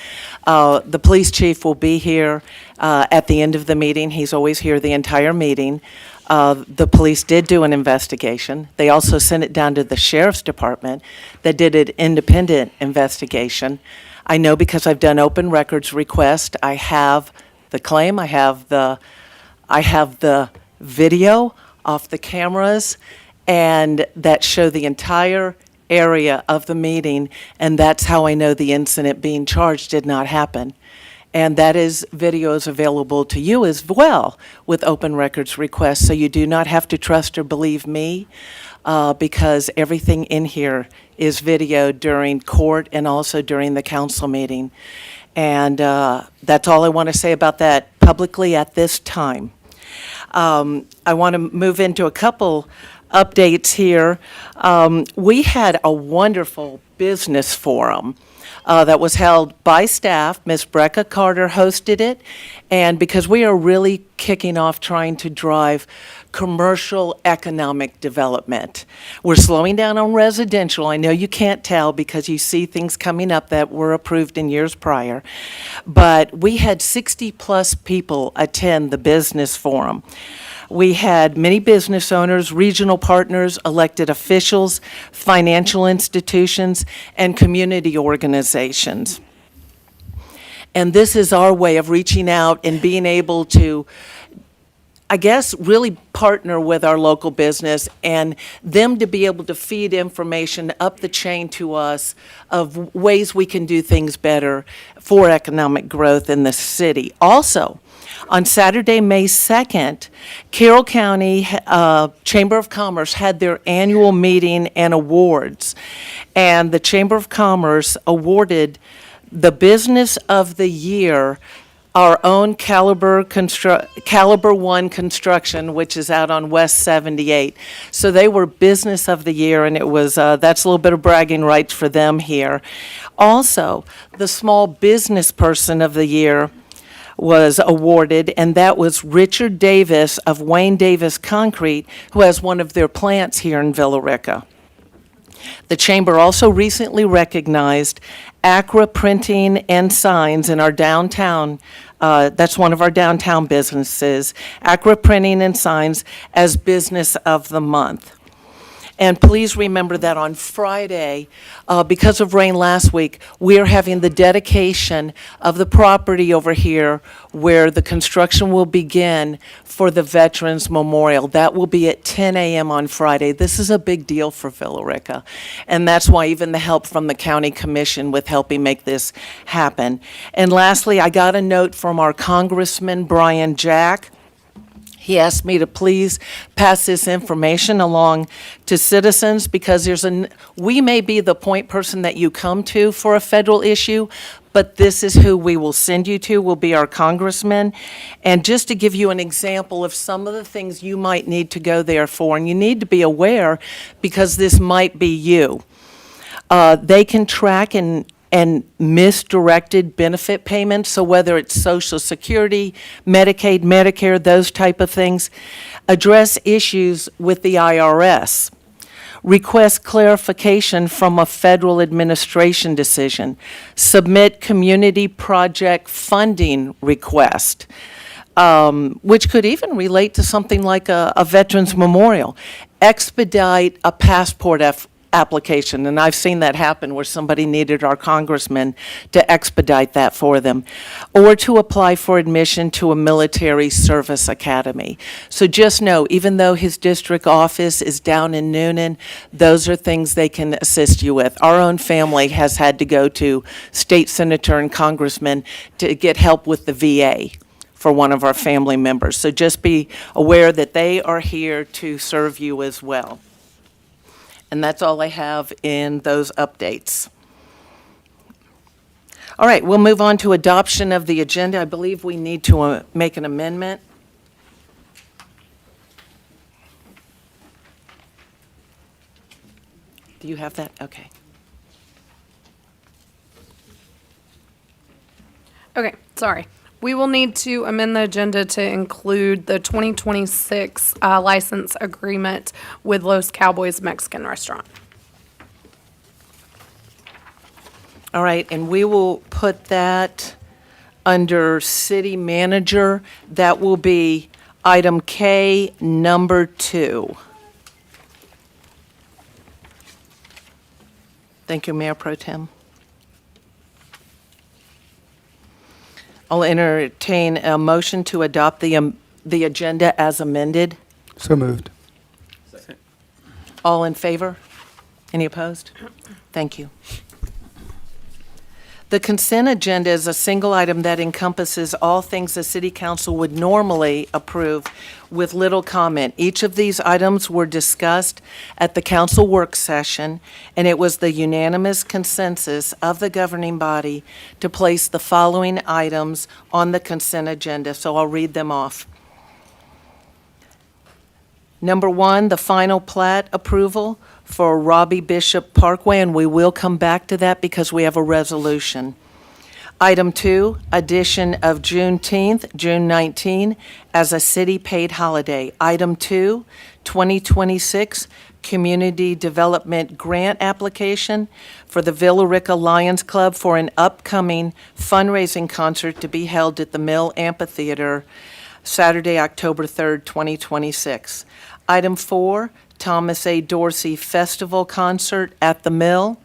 The police chief will be here at the end of the meeting. He's always here the entire meeting. The police did do an investigation. They also sent it down to the sheriff's department that did an independent investigation. I know because I've done open records request. I have the claim. I have the video off the cameras, and that show the entire area of the meeting, and that's how I know the incident being charged did not happen. And that video is available to you as well with open records requests, so you do not have to trust or believe me because everything in here is videoed during court and also during the council meeting. And that's all I want to say about that publicly at this time. I want to move into a couple updates here. We had a wonderful business forum that was held by staff. Ms. Brecca Carter hosted it, and because we are really kicking off trying to drive commercial economic development. We're slowing down on residential. I know you can't tell because you see things coming up that were approved in years prior, but we had 60-plus people attend the business forum. We had many business owners, regional partners, elected officials, financial institutions, and community organizations. And this is our way of reaching out and being able to, I guess, really partner with our local business and them to be able to feed information up the chain to us of ways we can do things better for economic growth in the city. Also, on Saturday, May 2nd, Carroll County Chamber of Commerce had their annual meeting and awards. And the Chamber of Commerce awarded the Business of the Year our own Caliber 1 Construction, which is out on West 78. So they were Business of the Year, and it was that's a little bit of bragging rights for them here. Also, the Small Business Person of the Year was awarded, and that was Richard Davis of Wayne Davis Concrete, who has one of their plants here in Villa Rica. The Chamber also recently recognized Acra Printing and Signs in our downtown, that's one of our downtown businesses, Acra Printing and Signs as Business of the Month. And please remember that on Friday, because of rain last week, we are having the dedication of the property over here where the construction will begin for the Veterans Memorial. That will be at 10 a.m. on Friday. This is a big deal for Villa Rica, and that's why even the help from the County Commission with helping make this happen. And lastly, I got a note from our Congressman Brian Jack. He asked me to please pass this information along to citizens because we may be the point person that you come to for a federal issue, but this is who we will send you to, will be our congressman. And just to give you an example of some of the things you might need to go there for, and you need to be aware because this might be you. They can track and misdirected benefit payments, so whether it's Social Security, Medicaid, Medicare, those type of things, address issues with the IRS, request clarification from a federal administration decision, submit community project funding request, which could even relate to something like a Veterans Memorial, expedite a passport application, and I've seen that happen where somebody needed our congressman to expedite that for them, or to apply for admission to a military service academy. So just know, even though his district office is down in Noonan, those are things they can assist you with. Our own family has had to go to state senator and congressman to get help with the VA for one of our family members. So just be aware that they are here to serve you as well. And that's all I have in those updates. All right, we'll move on to adoption of the agenda. I believe we need to make an amendment. Do you have that? Okay. Okay, sorry. We will need to amend the agenda to include the 2026 license agreement with Los Cowboys Mexican Restaurant. All right, and we will put that under city manager. That will be item K, number 2. Thank you, Mayor Pro Tem. I'll entertain a motion to adopt the agenda as amended. So moved. All in favor? Any opposed? Thank you. The consent agenda is a single item that encompasses all things the city council would normally approve with little comment. Each of these items were discussed at the council work session, and it was the unanimous consensus of the governing body to place the following items on the consent agenda, so I'll read them off. Number 1, the final plat approval for Robbie Bishop Parkway, and we will come back to that because we have a resolution. Item 2, addition of Juneteenth, June 19, as a city-paid holiday. Item 2, 2026 Community Development Grant Application for the Villa Rica Lions Club for an upcoming fundraising concert to be held at the Mill Amphitheater, Saturday, October 3rd, 2026. Item 4, Thomas A. Dorsey Festival Concert at the Mill.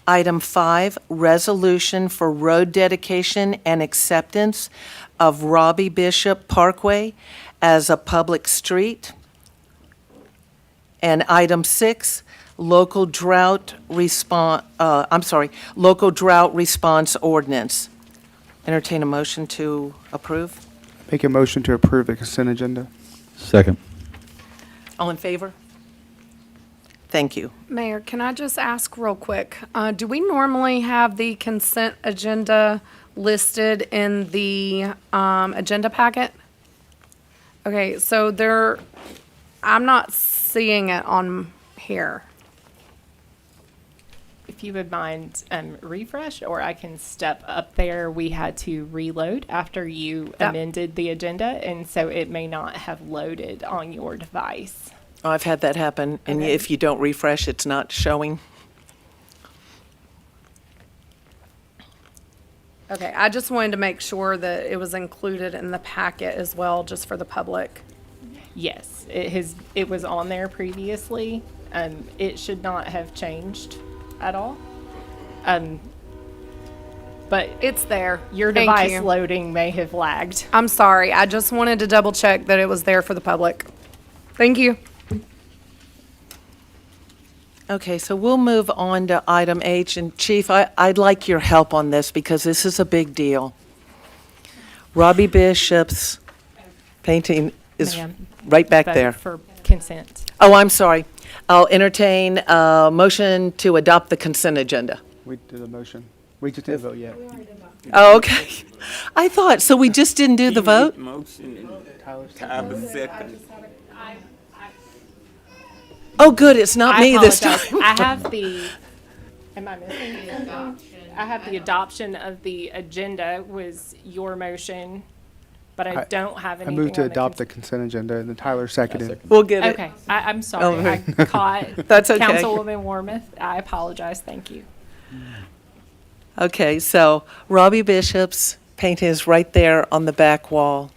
Item 5, resolution for road dedication and acceptance of Robbie Bishop Parkway as a public street. And item 6, local drought response ordinance. Entertain a motion to approve. Make a motion to approve the consent agenda. Second. All in favor? Thank you. Mayor, can I just ask real quick, do we normally have the consent agenda listed in the agenda packet? Okay, so I'm not seeing it on here. If you would mind refresh, or I can step up there. We had to reload after you amended the agenda, and so it may not have loaded on your device. Oh, I've had that happen, and Okay. if you don't refresh, it's not showing. Okay, I just wanted to make sure that it was included in the packet as well, just for the public. Yes, it was on there previously. It should not have changed at all. But It's there. your Thank device you. loading may have lagged. I'm sorry, I just wanted to double check that it was there for the public. Thank you. Okay, so we'll move on to item H, and Chief, I'd like your help on this because this is a big deal. Robbie Bishop's painting is Ma'am, right back vote there. for consent. Oh, I'm sorry. I'll entertain a motion to adopt the consent agenda. We did a motion. We just didn't vote yet. Oh, okay. I thought, so we just didn't do the vote? Motion and Tyler's Tyler second. Oh, good, it's not me this time. I have the, am I missing anything? I have the adoption of the agenda was your motion, but I don't have I anything moved to on the adopt the consent agenda, and then Tyler seconded. We'll get it. Okay, I'm sorry. I caught That's okay. Councilwoman Wormuth. I apologize. Thank you. Okay, so Robbie Bishop's painting is right there on the back wall.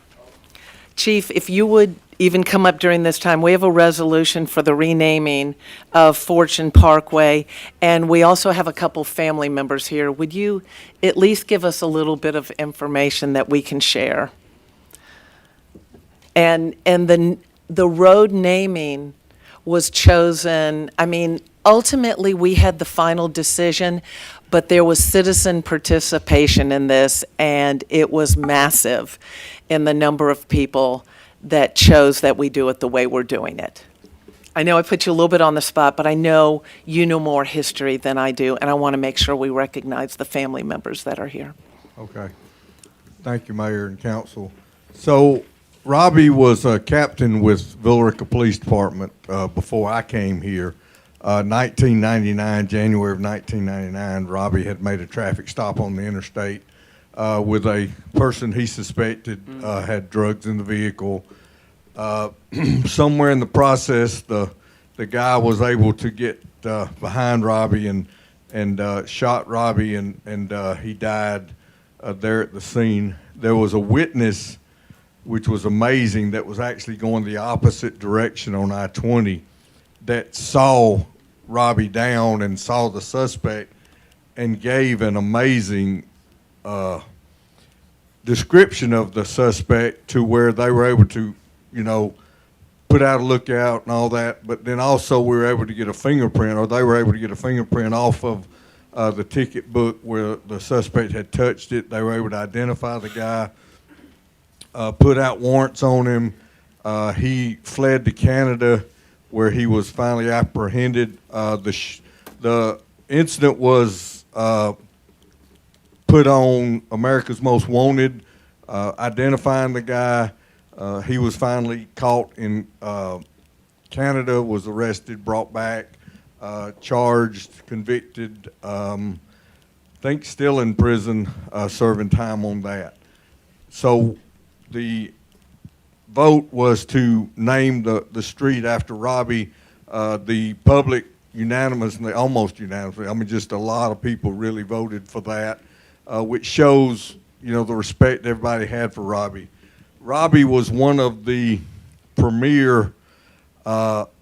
Chief, if you would even come up during this time. We have a resolution for the renaming of Fortune Parkway, and we also have a couple family members here. Would you at least give us a little bit of information that we can share? And the road naming was chosen, I mean, ultimately, we had the final decision, but there was citizen participation in this, and it was massive in the number of people that chose that we do it the way we're doing it. I know I put you a little bit on the spot, but I know you know more history than I do, and I want to make sure we recognize the family members that are here. Okay. Thank you, Mayor and Council. So Robbie was a captain with Villa Rica Police Department before I came here. 1999, January of 1999, Robbie had made a traffic stop on the interstate with a person he suspected had drugs in the vehicle. Somewhere in the process, the guy was able to get behind Robbie and shot Robbie, and he died there at the scene. There was a witness, which was amazing, that was actually going the opposite direction on I-20 that saw Robbie down and saw the suspect and gave an amazing description of the suspect to where they were able to, put out a lookout and all that. But then also we were able to get a fingerprint, or they were able to get a fingerprint off of the ticket book where the suspect had touched it. They were able to identify the guy, put out warrants on him. He fled to Canada, where he was finally apprehended. The incident was put on America's Most Wanted, identifying the guy. He was finally caught in Canada, was arrested, brought back, charged, convicted, I think still in prison, serving time on that. So the vote was to name the street after Robbie. The public unanimously, almost unanimously, I mean, just a lot of people really voted for that, which shows, the respect everybody had for Robbie. Robbie was one of the premier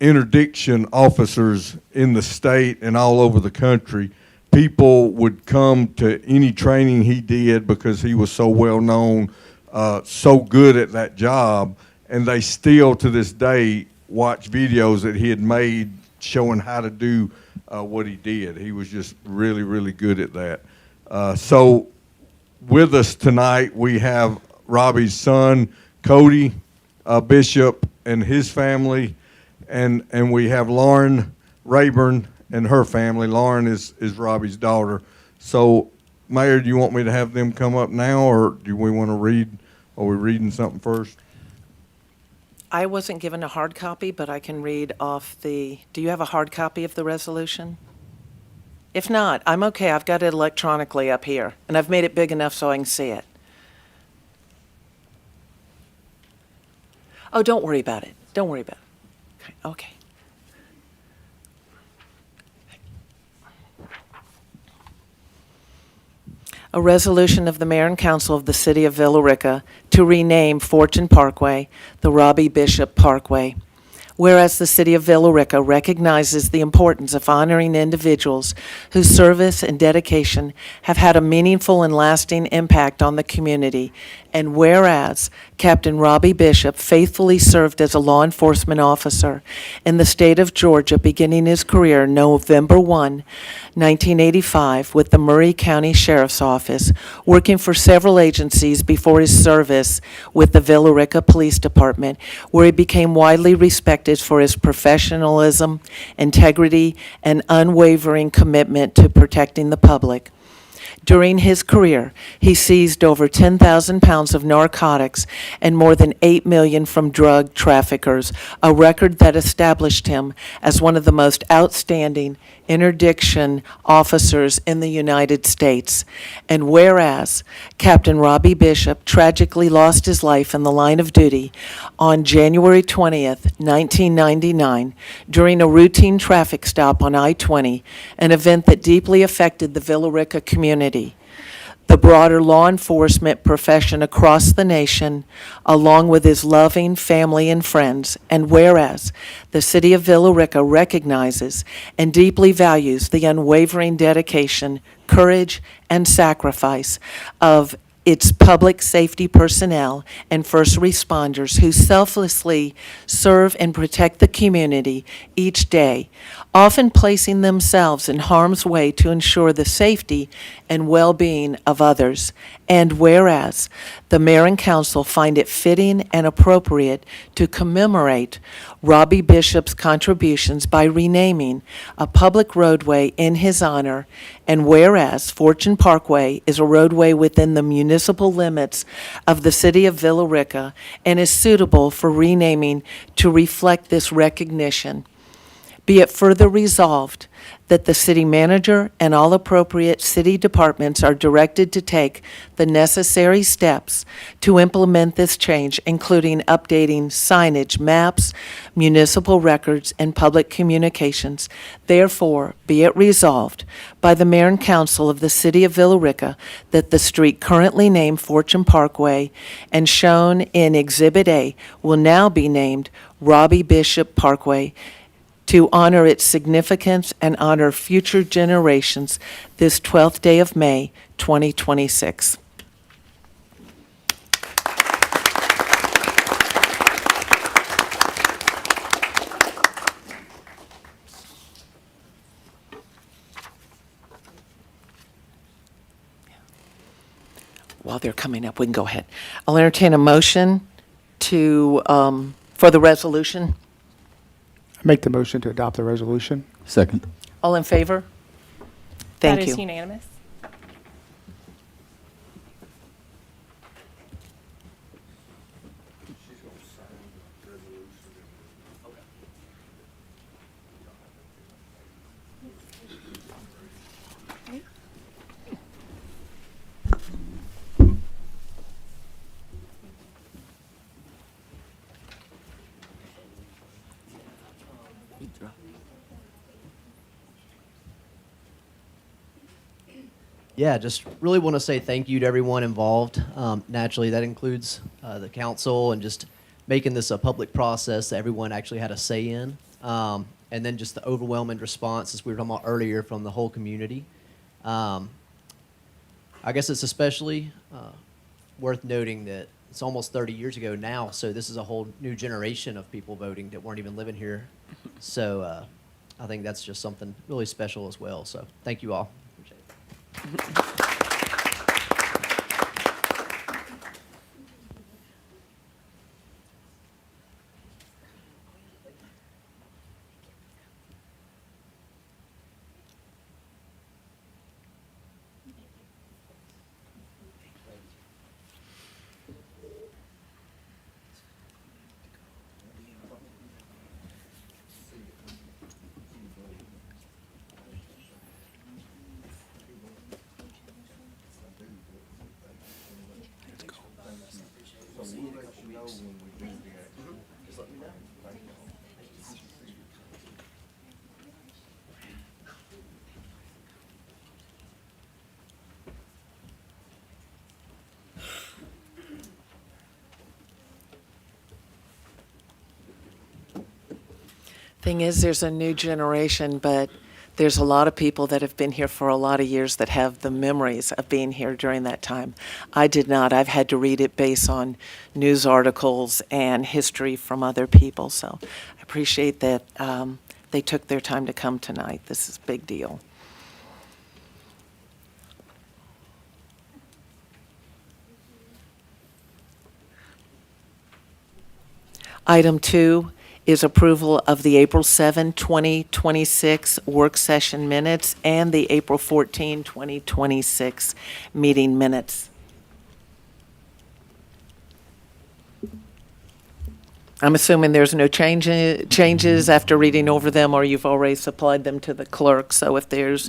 interdiction officers in the state and all over the country. People would come to any training he did because he was so well known, so good at that job, and they still to this day watch videos that he had made showing how to do what he did. He was just really, really good at that. So with us tonight, we have Robbie's son, Cody Bishop, and his family, and we have Lauren Rayburn and her family. Lauren is Robbie's daughter. So, Mayor, do you want me to have them come up now, or do we want to read? Are we reading something first? I wasn't given a hard copy, but I can read off do you have a hard copy of the resolution? If not, I'm okay. I've got it electronically up here, and I've made it big enough so I can see it. Oh, don't worry about it. Don't worry about it. Okay. A resolution of the Mayor and Council of the City of Villa Rica to rename Fortune Parkway the Robbie Bishop Parkway. Whereas the City of Villa Rica recognizes the importance of honoring individuals whose service and dedication have had a meaningful and lasting impact on the community, and whereas Captain Robbie Bishop faithfully served as a law enforcement officer in the state of Georgia, beginning his career November 1, 1985, with the Murray County Sheriff's Office, working for several agencies before his service with the Villa Rica Police Department, where he became widely respected for his professionalism, integrity, and unwavering commitment to protecting the public. During his career, he seized over 10,000 pounds of narcotics and more than $8 million from drug traffickers, a record that established him as one of the most outstanding interdiction officers in the United States. And whereas Captain Robbie Bishop tragically lost his life in the line of duty on January 20th, 1999, during a routine traffic stop on I-20, an event that deeply affected the Villa Rica community. the broader law enforcement profession across the nation, along with his loving family and friends. And whereas the City of Villa Rica recognizes and deeply values the unwavering dedication, courage, and sacrifice of its public safety personnel and first responders who selflessly serve and protect the community each day, often placing themselves in harm's way to ensure the safety and well-being of others. And whereas the mayor and council find it fitting and appropriate to commemorate Robbie Bishop's contributions by renaming a public roadway in his honor, and whereas Fortune Parkway is a roadway within the municipal limits of the city of Villa Rica and is suitable for renaming to reflect this recognition, be it further resolved that the city manager and all appropriate city departments are directed to take the necessary steps to implement this change, including updating signage, maps, municipal records, and public communications. Therefore, be it resolved by the mayor and council of the city of Villa Rica that the street currently named Fortune Parkway and shown in Exhibit A will now be named Robbie Bishop Parkway, to honor its significance and honor future generations this 12th day of May, 2026. While they're coming up, we can go ahead. I'll entertain a motion to, for the resolution. Make the motion to adopt the resolution. Second. All in favor? Thank That you. is unanimous. Yeah, just really want to say thank you to everyone involved. Naturally, that includes the council and just making this a public process that everyone actually had a say in. And then just the overwhelming response, as we were talking about earlier, from the whole community. I guess it's especially worth noting that it's almost 30 years ago now, so this is a whole new generation of people voting that weren't even living here. So I think that's just something really special as well. So thank you all. Appreciate it. Thing is, there's a new generation, but there's a lot of people that have been here for a lot of years that have the memories of being here during that time. I did not. I've had to read it based on news articles and history from other people. So I appreciate that they took their time to come tonight. This is a big deal. Item 2 is approval of the April 7, 2026 work session minutes and the April 14, 2026 meeting minutes. I'm assuming there's no changes after reading over them, or you've already supplied them to the clerk. So if there's,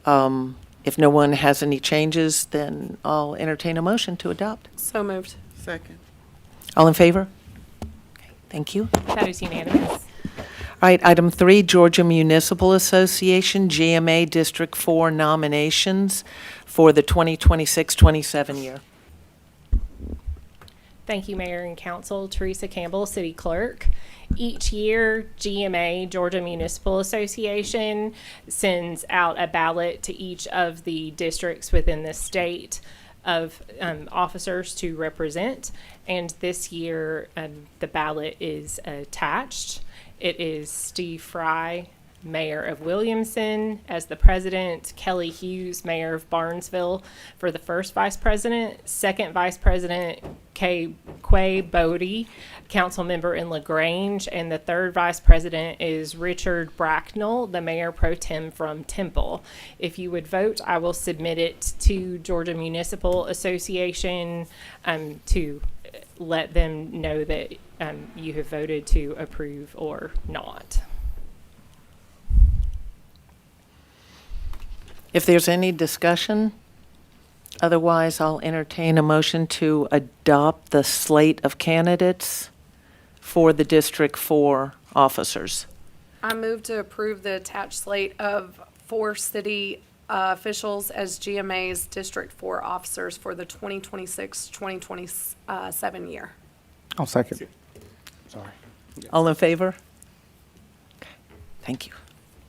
if no one has any changes, then I'll entertain a motion to adopt. So moved. Second. All in favor? Okay, thank you. That is unanimous. All right, item 3, Georgia Municipal Association, GMA District 4 nominations for the 2026-27 year. Thank you, Mayor and Council. Teresa Campbell, City Clerk. Each year, GMA, Georgia Municipal Association, sends out a ballot to each of the districts within the state of officers to represent. And this year, the ballot is attached. It is Steve Fry, Mayor of Williamson, as the president, Kelly Hughes, Mayor of Barnesville, for the first vice president, second vice president, Quay Bodie, council member in LaGrange, and the third vice president is Richard Bracknell, the mayor pro tem from Temple. If you would vote, I will submit it to Georgia Municipal Association to let them know that you have voted to approve or not. If there's any discussion, otherwise I'll entertain a motion to adopt the slate of candidates for the District 4 officers. I move to approve the attached slate of 4 city officials as GMA's District 4 officers for the 2026-2027 year. I'll second. Sorry. All in favor? Okay, thank you.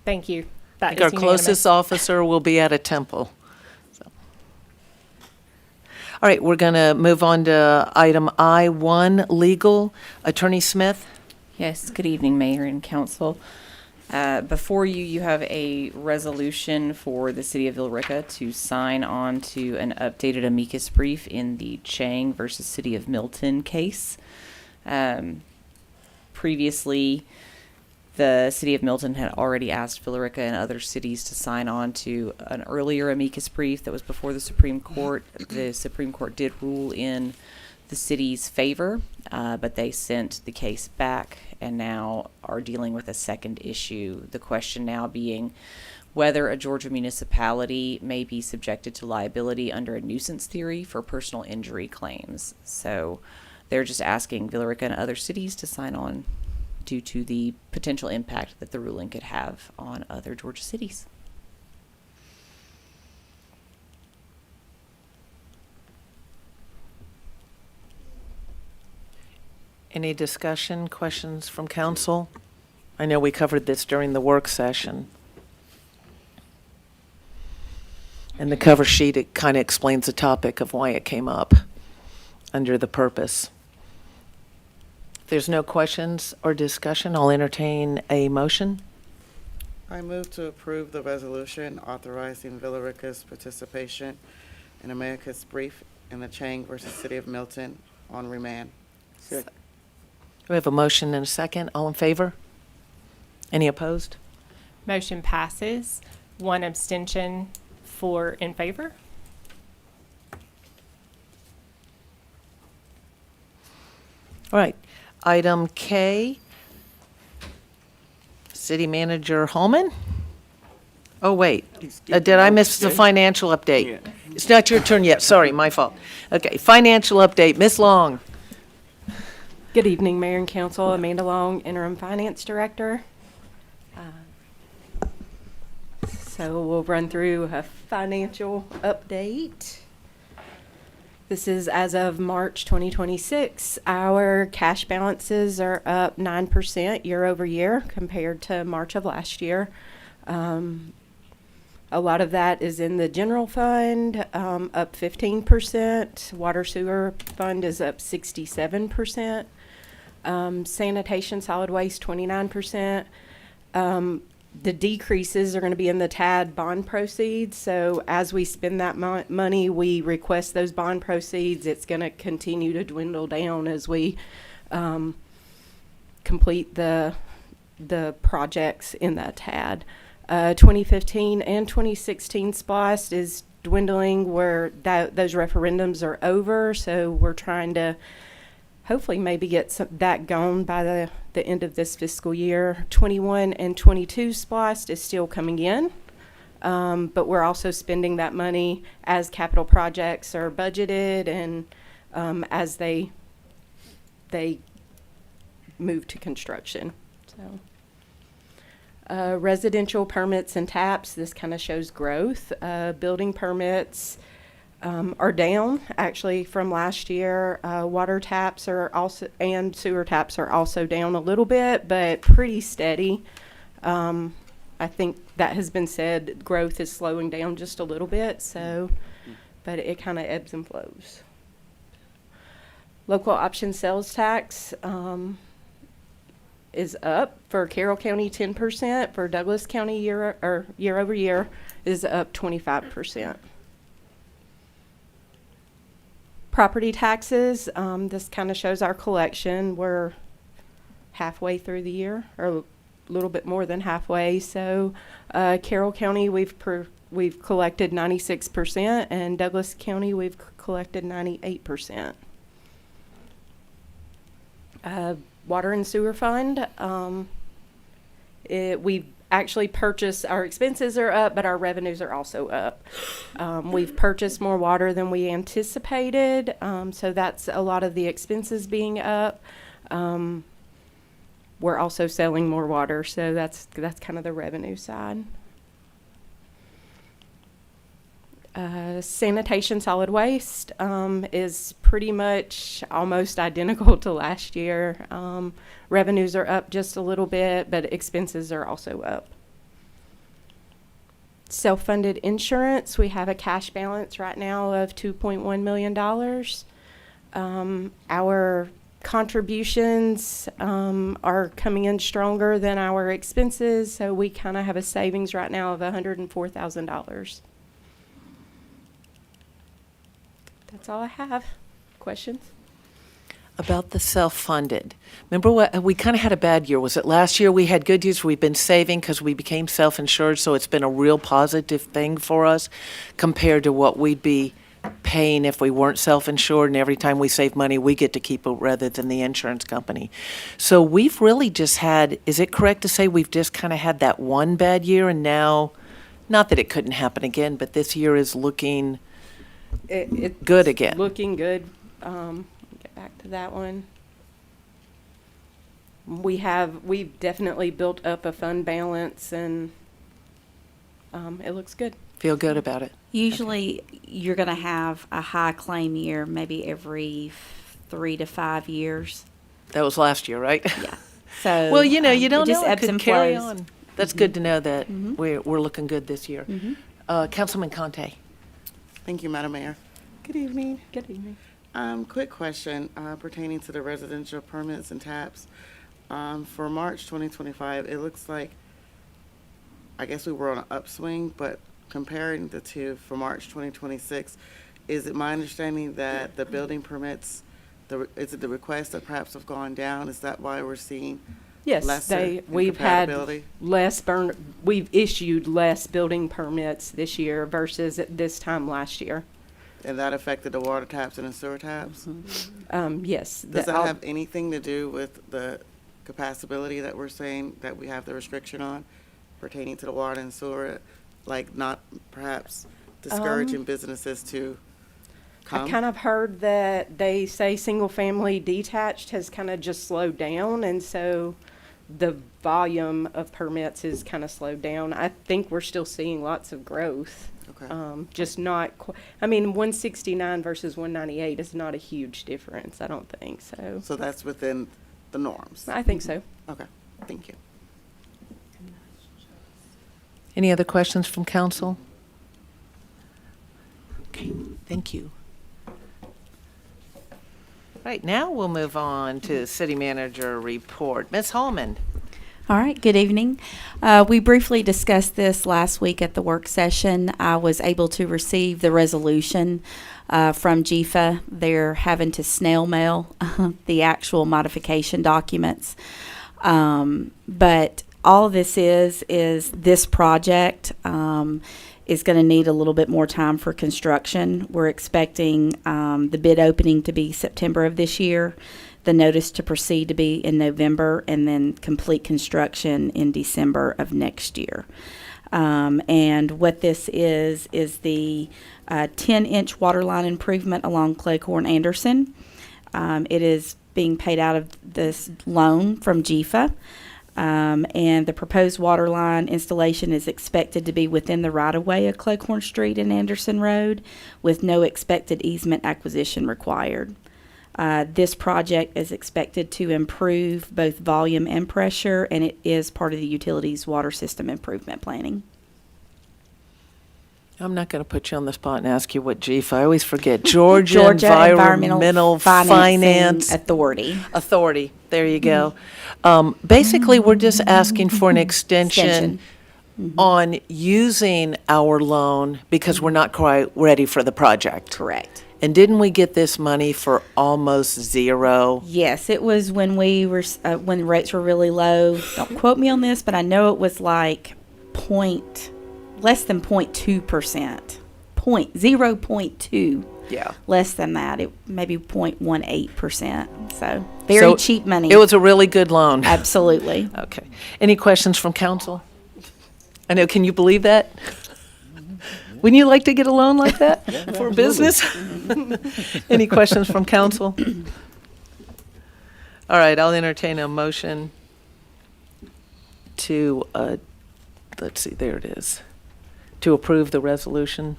Thank you. I That think is our unanimous. closest officer will be at a temple. So. All right, we're going to move on to item I-1, legal. Attorney Smith? Yes, good evening, Mayor and Council. Before you, you have a resolution for the City of Villarica to sign on to an updated amicus brief in the Chang versus City of Milton case. Previously, the City of Milton had already asked Villarica and other cities to sign on to an earlier amicus brief that was before the Supreme Court. The Supreme Court did rule in the city's favor, but they sent the case back and now are dealing with a second issue. The question now being whether a Georgia municipality may be subjected to liability under a nuisance theory for personal injury claims. So they're just asking Villarica and other cities to sign on due to the potential impact that the ruling could have on other Georgia cities. Any discussion, questions from council? I know we covered this during the work session. And the cover sheet, it kind of explains the topic of why it came up under the purpose. If there's no questions or discussion, I'll entertain a motion. I move to approve the resolution authorizing Villarica's participation in America's brief in the Chang versus City of Milton on remand. We have a motion and a second. All in favor? Any opposed? Motion passes. 1 abstention, 4 in favor. All right. Item K, City Manager Holman? Oh, wait. Did I miss the financial update? It's not your turn yet. Sorry, my fault. Okay, financial update. Ms. Long. Good evening, Mayor and Council. Amanda Long, Interim Finance Director. So we'll run through a financial update. This is as of March 2026. Our cash balances are up 9% year over year compared to March of last year. A lot of that is in the general fund, up 15%. Water sewer fund is up 67%. Sanitation, solid waste, 29%. The decreases are going to be in the TAD bond proceeds. So as we spend that money, we request those bond proceeds. It's going to continue to dwindle down as we complete the projects in that TAD. 2015 and 2016 SPOST is dwindling where those referendums are over. So we're trying to hopefully maybe get that gone by the end of this fiscal year. 21 and 22 SPOST is still coming in, but we're also spending that money as capital projects are budgeted and as they move to construction. So Residential permits and taps, this kind of shows growth. Building permits are down actually from last year. Water taps are also, and sewer taps are also down a little bit, but pretty steady. I think that has been said, growth is slowing down just a little bit, so, but it kind of ebbs and flows. Local option sales tax is up for Carroll County 10%, for Douglas County year over year is up 25%. Property taxes, this kind of shows our collection. We're halfway through the year, or a little bit more than halfway. So Carroll County, we've collected 96%, and Douglas County, we've collected 98%. Water and sewer fund, we actually purchased, our expenses are up, but our revenues are also up. We've purchased more water than we anticipated, so that's a lot of the expenses being up. We're also selling more water, so that's kind of the revenue side. Sanitation solid waste is pretty much almost identical to last year. Revenues are up just a little bit, but expenses are also up. Self-funded insurance, we have a cash balance right now of $2.1 million. Our contributions are coming in stronger than our expenses, so we kind of have a savings right now of $104,000. That's all I have. Questions? About the self-funded. Remember what, we kind of had a bad year. Was it last year we had good years? We've been saving because we became self-insured, so it's been a real positive thing for us compared to what we'd be paying if we weren't self-insured, and every time we save money, we get to keep it rather than the insurance company. So we've really just had, is it correct to say we've just kind of had that one bad year, and now, not that it couldn't happen again, but this year is looking It's good again. Looking good. Get back to that one. We've definitely built up a fund balance, and it looks good. Feel good about it. Usually, you're going to have a high claim year maybe every 3 to 5 years. That was last year, right? Yeah. So Well, you know, you it don't just know. It ebbs could and carry flows. on. That's good to know that Mhm. we're looking good this year. Councilman Conte. Thank you, Madam Mayor. Good evening. Good evening. Quick question pertaining to the residential permits and taps. For March 2025, it looks like, I guess we were on an upswing, but comparing the two for March 2026, is it my understanding that the building permits, is it the requests that perhaps have gone down? Is that why we're seeing Yes, lesser we've had incompatibility? we've issued less building permits this year versus at this time last year. And that affected the water taps and the sewer taps? Yes. Does that have anything to do with the capacity that we're saying that we have the restriction on pertaining to the water and sewer? Like not perhaps discouraging businesses to come? I kind of heard that they say single-family detached has kind of just slowed down, and so the volume of permits is kind of slowed down. I think we're still seeing lots of growth. Okay. Just not, I mean, 169 versus 198 is not a huge difference, I don't think, so. So that's within the norms? I think so. Okay, thank you. Any other questions from council? Okay, thank you. Right, now we'll move on to city manager report. Ms. Hallman. All right, good evening. We briefly discussed this last week at the work session. I was able to receive the resolution from GFA. They're having to snail mail the actual modification documents. But all this is this project is going to need a little bit more time for construction. We're expecting the bid opening to be September of this year, the notice to proceed to be in November, and then complete construction in December of next year. And what this is the 10-inch water line improvement along Cleghorn Anderson. It is being paid out of this loan from GFA. And the proposed water line installation is expected to be within the right-of-way of Cleghorn Street and Anderson Road, with no expected easement acquisition required. This project is expected to improve both volume and pressure, and it is part of the utilities water system improvement planning. I'm not going to put you on the spot and ask you what GIF. I always forget. Georgia Environmental Finance Authority. There you go. Basically, we're just asking for an extension on using our loan because we're not quite ready for the project. Correct. And didn't we get this money for almost zero? Yes, it was when we were when the rates were really low. Don't quote me on this, but I know it was like less than 0.2%, 0.2. Yeah. Less than that, it maybe 0.18%. So very cheap money. It was a really good loan. Absolutely. Okay. Any questions from council? I know. Can you believe that? Wouldn't you like to get a loan like that for business? Any questions from council? All right, I'll entertain a motion to, let's see, there it is, to approve the resolution.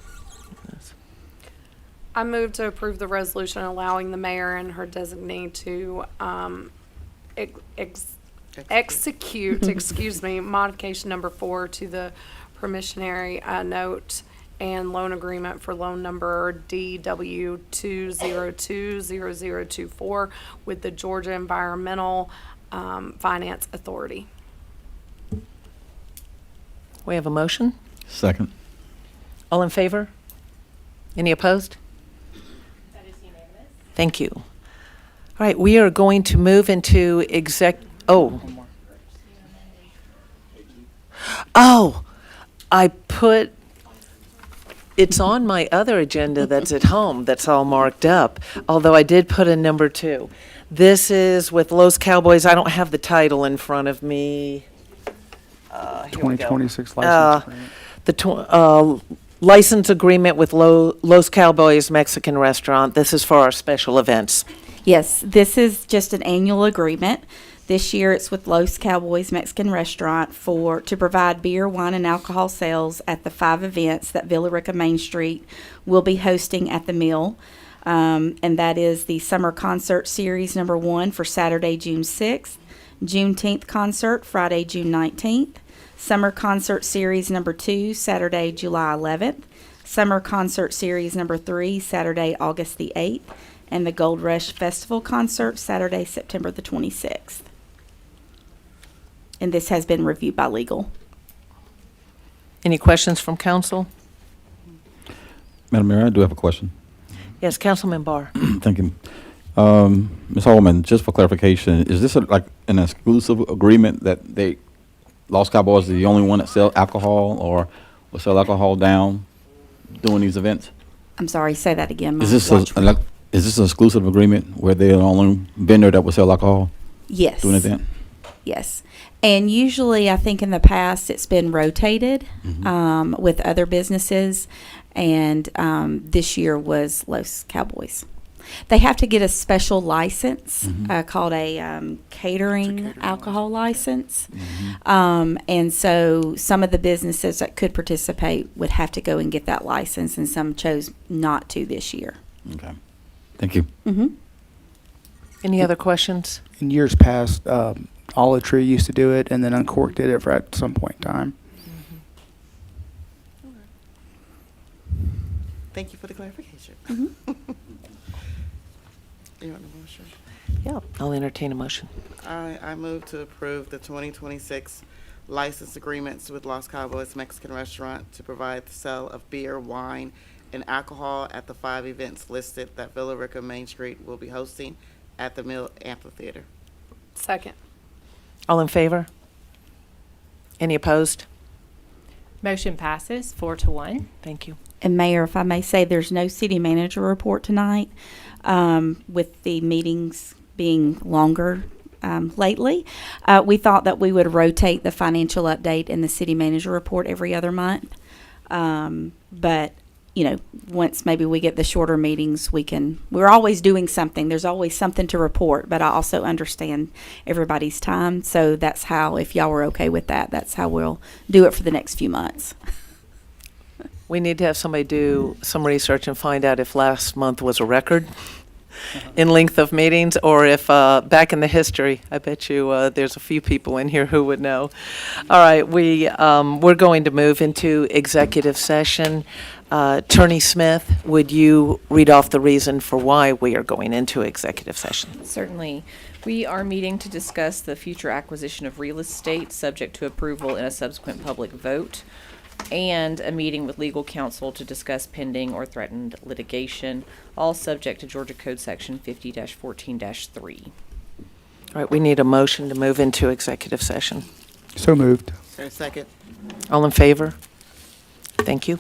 I move to approve the resolution allowing the mayor and her designee to execute, modification number 4 to the promissory note and loan agreement for loan number DW2020024 with the Georgia Environmental Finance Authority. We have a motion. Second. All in favor? Any opposed? That is unanimous. Thank you. All right, we are going to move into it's on my other agenda that's at home, that's all marked up, although I did put a number 2. This is with Los Cowboys. I don't have the title in front of me. Here we go. 2026 license agreement. License agreement with Los Cowboys Mexican Restaurant. This is for our special events. Yes, this is just an annual agreement. This year, it's with Los Cowboys Mexican Restaurant to provide beer, wine, and alcohol sales at the 5 events that Villa Rica Main Street will be hosting at the Mill. And that is the Summer Concert Series number 1 for Saturday, June 6th, Juneteenth Concert, Friday, June 19th, Summer Concert Series number 2, Saturday, July 11th, Summer Concert Series number 3, Saturday, August the 8th, and the Gold Rush Festival Concert, Saturday, September the 26th. And this has been reviewed by legal. Any questions from council? Madam Mayor, I do have a question. Yes, Councilman Barr. Thank you. Ms. Holman, just for clarification, is this like an exclusive agreement that Los Cowboys are the only one that sell alcohol or will sell alcohol down during these events? I'm sorry, say that again. Is this an exclusive agreement where they're the only vendor that will sell alcohol? Yes. During an event? Yes. And usually, I think in the past, it's been rotated with other businesses, and this year was Los Cowboys. They have to get a special license called a catering alcohol license. And so some of the businesses that could participate would have to go and get that license, and some chose not to this year. Okay. Thank you. Any other questions? In years past, Olive Tree used to do it, and then Uncork did it at some point in time. Thank you for the clarification. You want a motion? Yeah, I'll entertain a motion. I move to approve the 2026 license agreements with Los Cowboys Mexican Restaurant to provide the sale of beer, wine, and alcohol at the 5 events listed that Villa Rica Main Street will be hosting at the Mill Amphitheater. Second. All in favor? Any opposed? Motion passes 4-1. Thank you. And Mayor, if I may say, there's no city manager report tonight. With the meetings being longer lately, we thought that we would rotate the financial update and the city manager report every other month. But once maybe we get the shorter meetings, we're always doing something. There's always something to report, but I also understand everybody's time. So that's how, if y'all were okay with that, that's how we'll do it for the next few months. We need to have somebody do some research and find out if last month was a record in length of meetings, or if back in the history, I bet you there's a few people in here who would know. All right, we're going to move into executive session. Attorney Smith, would you read off the reason for why we are going into executive session? Certainly. We are meeting to discuss the future acquisition of real estate, subject to approval in a subsequent public vote, and a meeting with legal counsel to discuss pending or threatened litigation, all subject to Georgia Code Section 50-14-3. All right, we need a motion to move into executive session. So moved. Is there a second? All in favor? Thank you.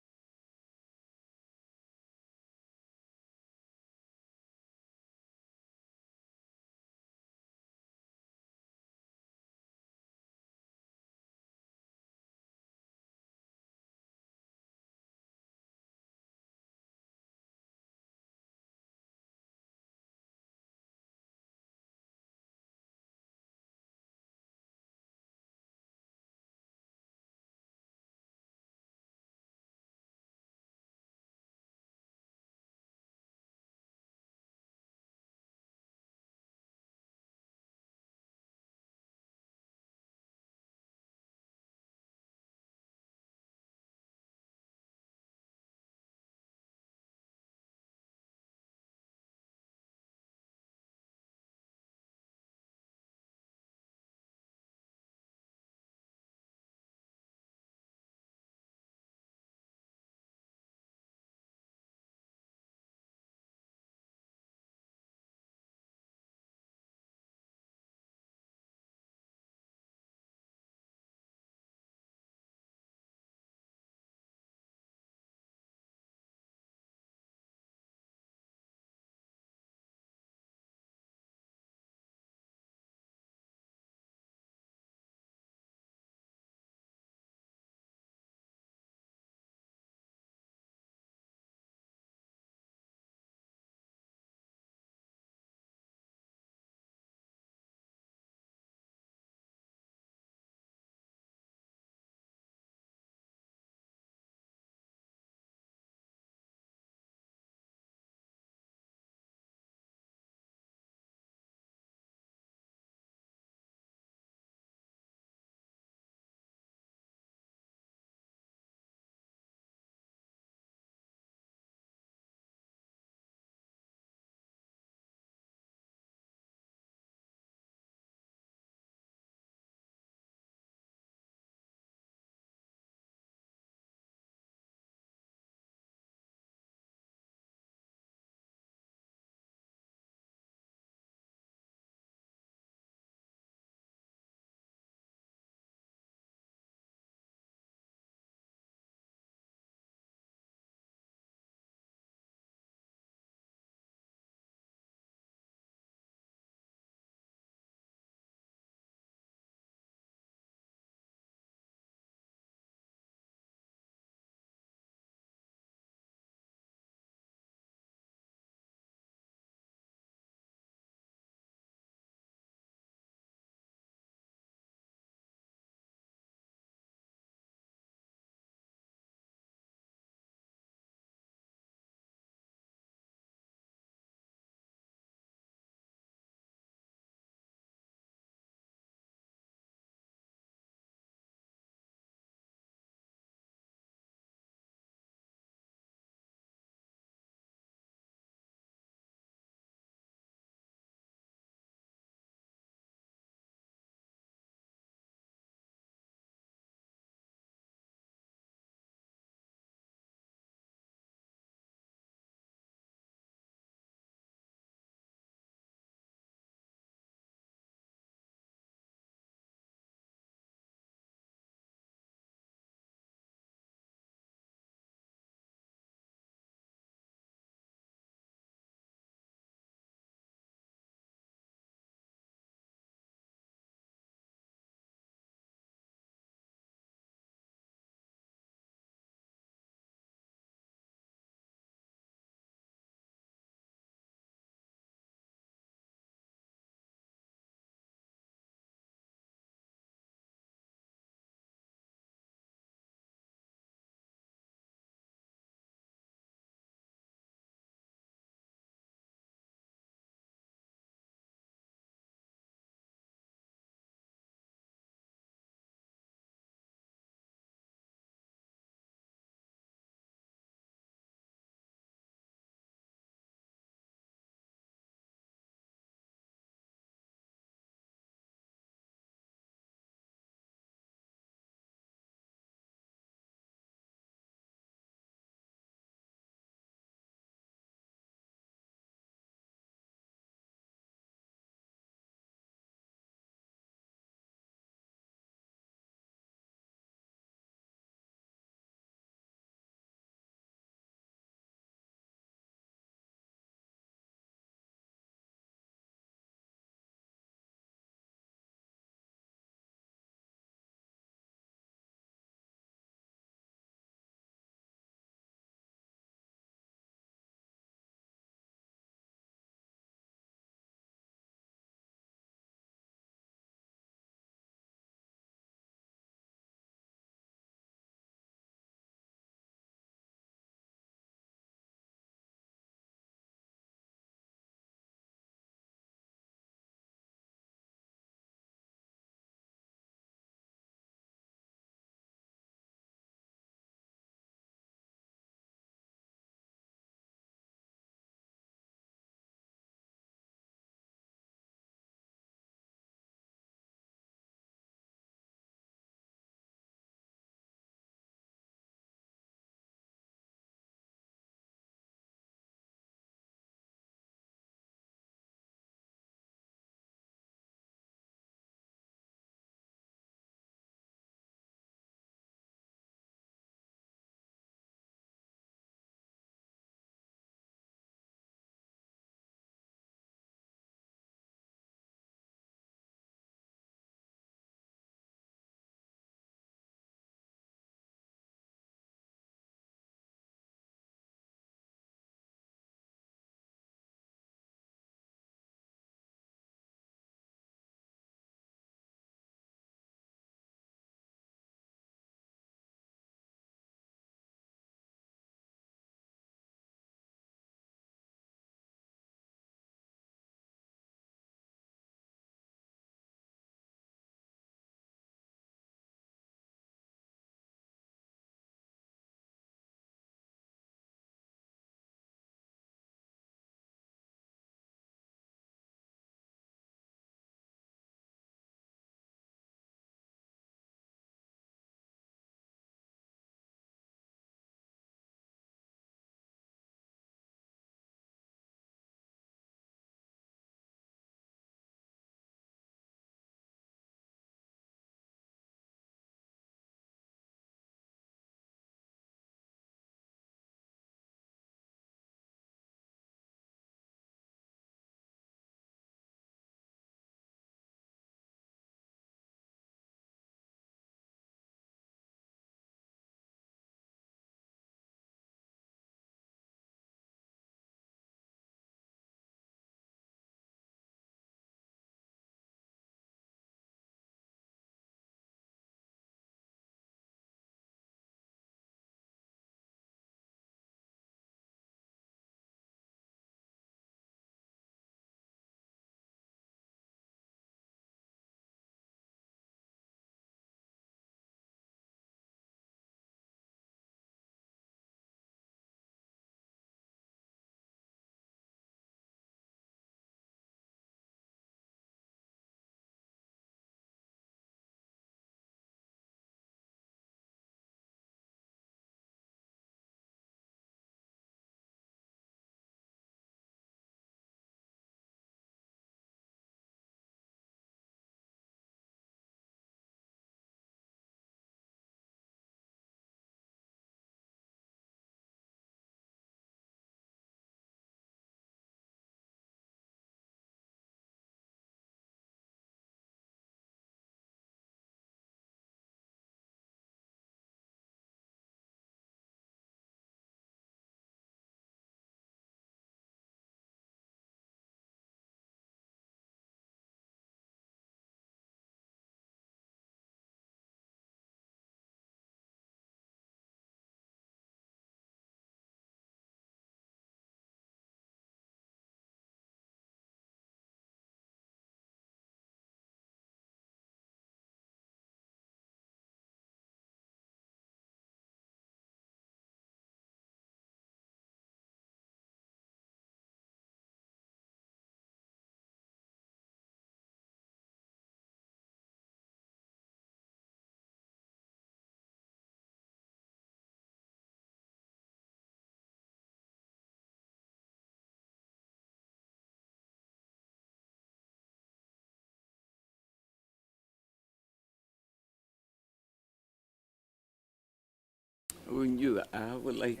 When you, I would like.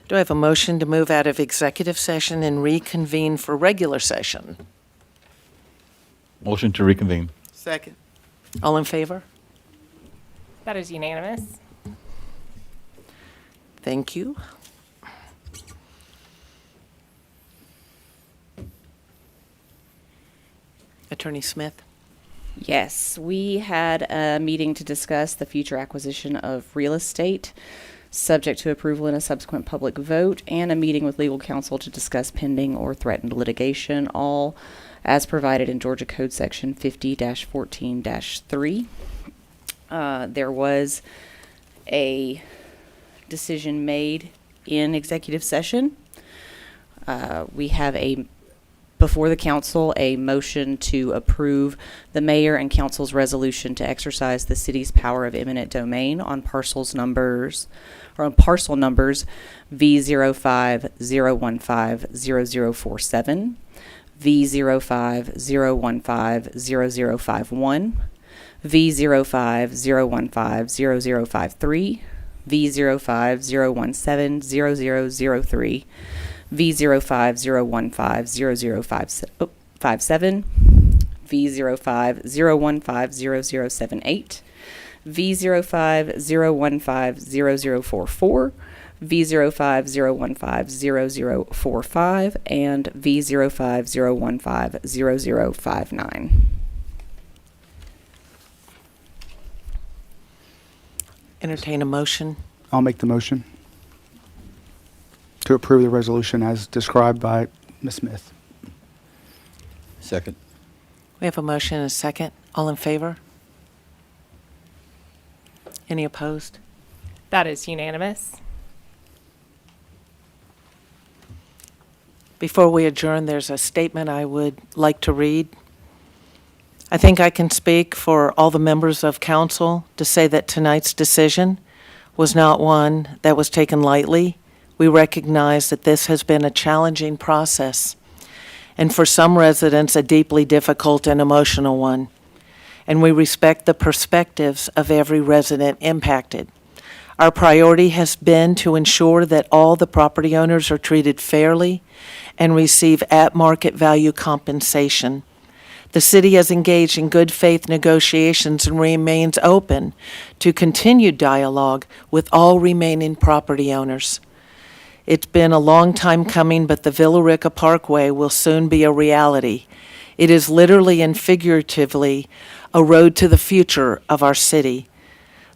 Do I have a motion to move out of executive session and reconvene for regular session? Motion to reconvene. Second. All in favor? That is unanimous. Thank you. Attorney Smith? Yes, we had a meeting to discuss the future acquisition of real estate, subject to approval in a subsequent public vote, and a meeting with legal counsel to discuss pending or threatened litigation, all as provided in Georgia Code Section 50-14-3. There was a decision made in executive session. We have before the council, a motion to approve the mayor and council's resolution to exercise the city's power of eminent domain on parcel numbers V05-015-0047, V05-015-0051, V05-015-0053, V05-017-0003, V05-015-0057, V05-015-0078, V05-015-0044, V05-015-0045, and V05-015-0059. Entertain a motion. I'll make the motion to approve the resolution as described by Ms. Smith. Second. We have a motion and a second. All in favor? Any opposed? That is unanimous. Before we adjourn, there's a statement I would like to read. I think I can speak for all the members of council to say that tonight's decision was not one that was taken lightly. We recognize that this has been a challenging process, and for some residents, a deeply difficult and emotional one. And we respect the perspectives of every resident impacted. Our priority has been to ensure that all the property owners are treated fairly and receive at-market value compensation. The city has engaged in good faith negotiations and remains open to continued dialogue with all remaining property owners. It's been a long time coming, but the Villa Rica Parkway will soon be a reality. It is literally and figuratively a road to the future of our city.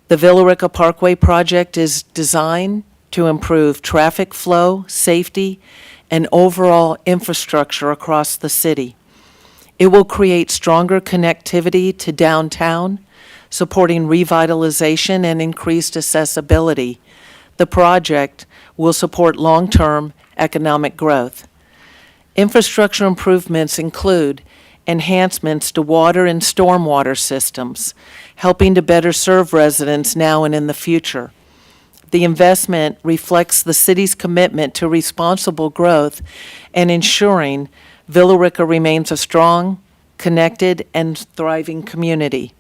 The Villa Rica Parkway project is designed to improve traffic flow, safety, and overall infrastructure across the city. It will create stronger connectivity to downtown, supporting revitalization and increased accessibility. The project will support long-term economic growth. Infrastructure improvements include enhancements to water and stormwater systems, helping to better serve residents now and in the future. The investment reflects the city's commitment to responsible growth and ensuring Villa Rica remains a strong, connected, and thriving community.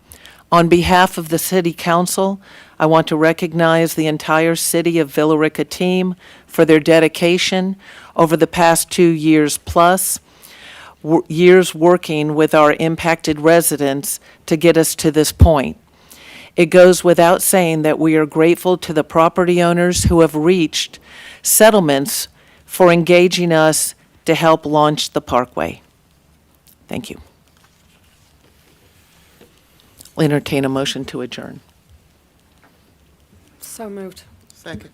On behalf of the City Council, I want to recognize the entire City of Villa Rica team for their dedication over the past 2 years plus, years working with our impacted residents to get us to this point. It goes without saying that we are grateful to the property owners who have reached settlements for engaging us to help launch the parkway. Thank you. I'll entertain a motion to adjourn. So moved. Second.